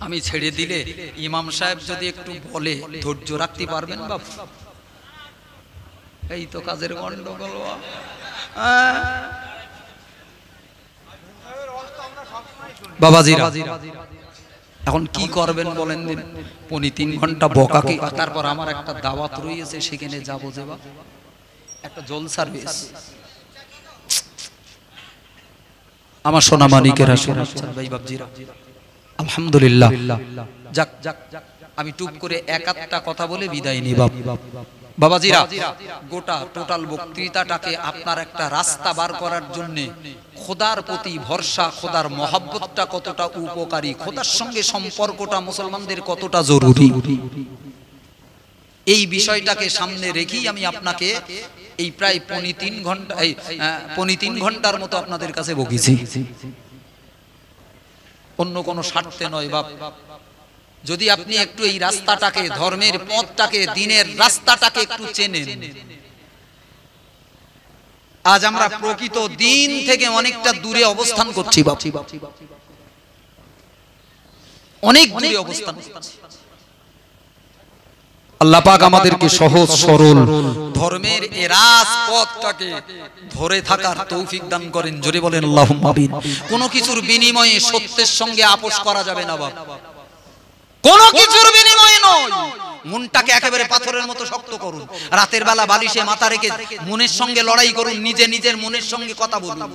আমি ছেড়ে দিলে ইমাম সাহেব যদি একটু বলে ধৈর্য রাখতে পারবেন বাবা এই তো কাজের গন্ডগোল বাবাজিরা এখন কি করবেন বলেন দিন 3 ঘন্টা বকাকে তারপর আমার একটা দাওয়াত রয়েছে সেখানে যাব যে বাবা একটা জলসার বেশ আমার সোনা মানিকেরা শোনাচ্ছেন ভাই বাবজিরা আলহামদুলিল্লাহ যাক যাক আমি টুপ করে এক আধটা কথা বলে বিদায় নিই বাপ বাবাজিরা, গোটা টোটাল বক্তৃতাটাকে আপনার একটা রাস্তা বার করার জন্য খোদার প্রতি ভরসা, খোদার মহব্বতটা কতটা উপকারী, খোদার সঙ্গে সম্পর্কটা মুসলমানদের কতটা জরুরি, এই বিষয়টাকে সামনে রেখেই আমি আপনাকে এই প্রায় পৌনে তিন ঘন্টার মতো আপনাদের কাছে বকেছি। অন্য কোনো স্বার্থে নয় বাপ। যদি আপনি একটু এই রাস্তাটাকে, ধর্মের পথটাকে, দিনের রাস্তাটাকে একটু চেনেন, আজ আমরা প্রকৃত দিন থেকে অনেকটা দূরে অবস্থান করছি বাপ, অনেক দূরে অবস্থান করছি। আল্লাহ পাক আমাদেরকে সহজ সরল ধর্মের এই রাজপথটাকে ধরে থাকার তৌফিক দান করেন। জোরে বলেন আল্লাহুম্মা আমিন। কোনো কিছুর বিনিময়ে সত্যের সঙ্গে আপোষ করা যাবে না বাপ, কোনো কিছুর বিনিময়ে নয়। মনটাকে একেবারে পাথরের মতো শক্ত করুন, রাতের বেলা বালিশে মাথা রেখে মনের সঙ্গে লড়াই করুন, নিজের মনের সঙ্গে কথা বলুন।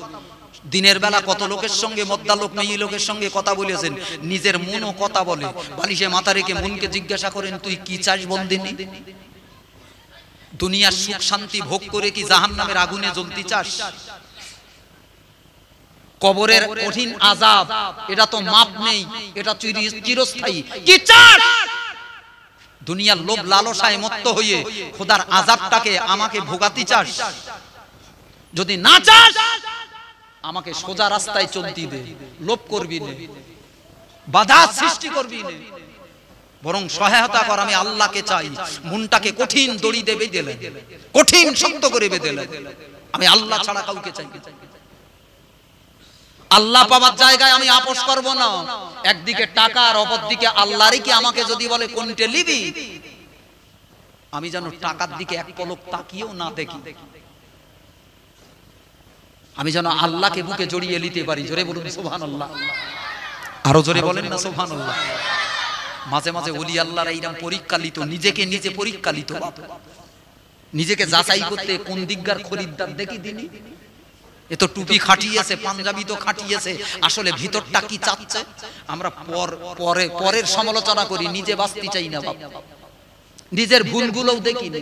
দিনের বেলা কত লোকের সঙ্গে, মদ্দা লোক মেয়ে লোকের সঙ্গে কথা বলেছেন, নিজের মনও কথা বলে। বালিশে মাথা রেখে মনকে জিজ্ঞাসা করেন, তুই কি চাস বন্দিনী? দুনিয়ার সুখ শান্তি ভোগ করে কি জাহান্নামের আগুনে জ্বলতে চাস? কবরের কঠিন আযাব, এটা তো মাপ নেই, এটা চিরস্থায়ী। কি চাস? দুনিয়ার লোভ লালসায় মত্ত হয়ে খোদার আযাবটাকে আমাকে ভোগাতে চাস? যদি না চাস, আমাকে সোজা রাস্তায় চলতে দে। লোভ করবি না, বাধা সৃষ্টি করবি না, বরং সহায়তা কর। আমি আল্লাহকে চাই। মনটাকে কঠিন দড়ি দিয়ে বেঁধে দিলেন, কঠিন শক্ত করে বেঁধে দিলেন। আমি আল্লাহ ছাড়া কাউকে চাই না। আল্লাহ পাওয়ার জায়গায় আমি আপোষ করব না। একদিকে টাকা আর অপরদিকে আল্লাহরই কি আমাকে যদি বলে কোনটা নিবি, আমি যেন টাকার দিকে এক পলক তাকিয়েও না দেখি, আমি যেন আল্লাহকে বুকে জড়িয়ে নিতে পারি। জোরে বলুন সুবহানাল্লাহ। আরো জোরে বলেন না সুবহানাল্লাহ। মাঝে মাঝে ওলি আল্লাহরা এইরকম পরীক্ষা নিত, নিজেকে নিজে পরীক্ষা নিত, নিজেকে যাচাই করতে কোন দিককার খরিদ্দার দেখি দিনি। এ তো টুপি খাটিয়েছে, পাঞ্জাবি তো খাটিয়েছে, আসলে ভিতরটা কি চাচ্ছে? আমরা পরের সমালোচনা করি, নিজে বাঁচতে চাই না বাপ, নিজের ভুলগুলোও দেখি না।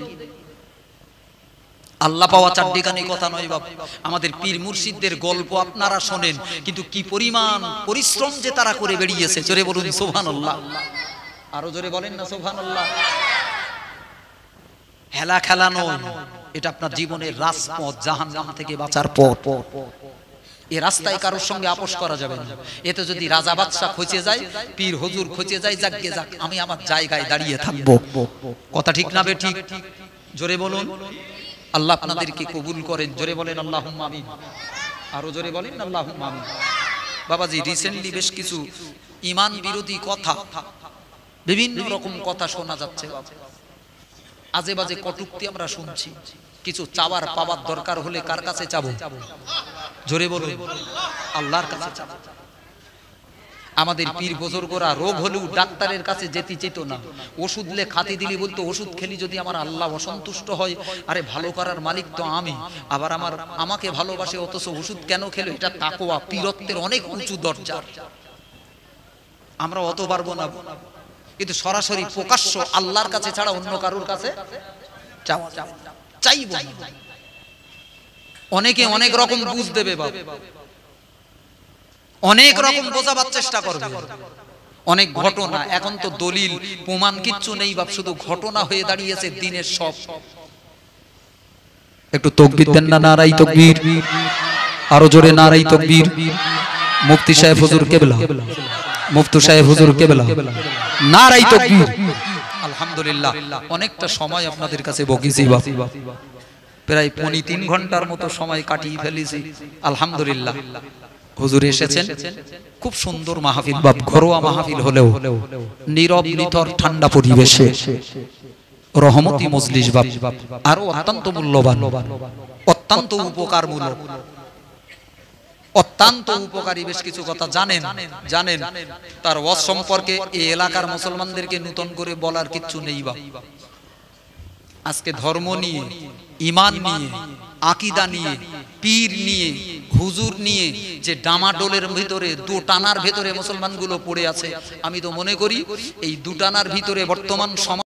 আল্লাহ পাওয়া চারটিখানি কথা নয় বাপ। আমাদের পীর মুর্শিদদের গল্প আপনারা শোনেন, কিন্তু কি পরিমাণ পরিশ্রম যে তারা করে বেরিয়েছে। জোরে বলুন সুবহানাল্লাহ। আরো জোরে বলেন না সুবহানাল্লাহ। হেলা খেলা নয়, এটা আপনার জীবনের রাজপথ, জাহান্নাম থেকে বাঁচার পথ। এই রাস্তায় কারোর সঙ্গে আপোষ করা যাবে না। এতে যদি রাজা বাদশাহ খোঁজে যায়, পীর হুজুর খোঁজে যায়, যাকে যাক, আমি আমার জায়গায় দাঁড়িয়ে থাকবো। কথা ঠিক না বে ঠিক? জোরে বলুন। আল্লাহ আপনাদেরকে কবুল করেন। জোরে বলেন আল্লাহুম্মা আমিন। আরো জোরে বলেন আল্লাহুম্মা আমিন। বাবাজি, রিসেন্টলি বেশ কিছু ঈমান বিরোধী কথা, বিভিন্ন রকম কথা শোনা যাচ্ছে। আজে বাজে কটূক্তি আমরা শুনছি। কিছু চাওয়ার পাওয়ার দরকার হলে কার কাছে চাবো? জোরে বলুন, আল্লাহর কাছে চাবো। আমাদের পীর বুজুর্গরা রোগ হলেও ডাক্তারের কাছে যেতে চেত না, ওষুধ লে খাতি দিলি বলতো, ওষুধ খেলি যদি আমার আল্লাহ অসন্তুষ্ট হয়, আরে ভালো করার মালিক তো আমি, আবার আমাকে ভালোবাসে, অথচ ওষুধ কেন খেলো? এটা তাকওয়া, পীরত্বের অনেক উঁচু দরজা। আমরা অত পারবো না, কিন্তু সরাসরি প্রকাশ্য আল্লাহর কাছে ছাড়া অন্য কারোর কাছে চাইব না। অনেকে অনেক রকম বুঝ দেবে বাবা, অনেক রকম বোঝাবার চেষ্টা করবে, অনেক ঘটনা। এখন তো দলিল প্রমাণ কিচ্ছু নেই বাপ, শুধু ঘটনা হয়ে দাঁড়িয়েছে দিনের সব। একটু তাকবীর দেন না, নারায়ে তাকবীর। আরো জোরে নারায়ে তাকবীর। মুফতি সাহেব হুজুর কেবলা, মুফতি সাহেব হুজুর কেবলা, নারায়ে তাকবীর। আলহামদুলিল্লাহ, অনেকটা সময় আপনাদের কাছে বকিছি বাপ, প্রায় 3.5 ঘন্টার মতো সময় কাটিয়ে ফেলেছি। আলহামদুলিল্লাহ, হুজুর এসেছেন, খুব সুন্দর মাহফিল বাপ, ঘরোয়া মাহফিল হলেও নীরব নিথর ঠান্ডা পরিবেশে রহমতি মজলিস বাপ, আরো অত্যন্ত মূল্যবান, অত্যন্ত উপকারমূলক, অত্যন্ত উপকারী বেশ কিছু কথা জানেন। তার ওয়াজ সম্পর্কে এই এলাকার মুসলমানদেরকে নতুন করে বলার কিচ্ছু নেই বাপ। আজকে ধর্ম নিয়ে, ঈমান নিয়ে, আকীদা নিয়ে, পীর নিয়ে, হুজুর নিয়ে যে ডামাডোলের ভিতরে, দুটানার ভিতরে মুসলমানগুলো পড়ে আছে, আমি তো মনে করি এই দুটানার ভিতরে বর্তমান সমাজ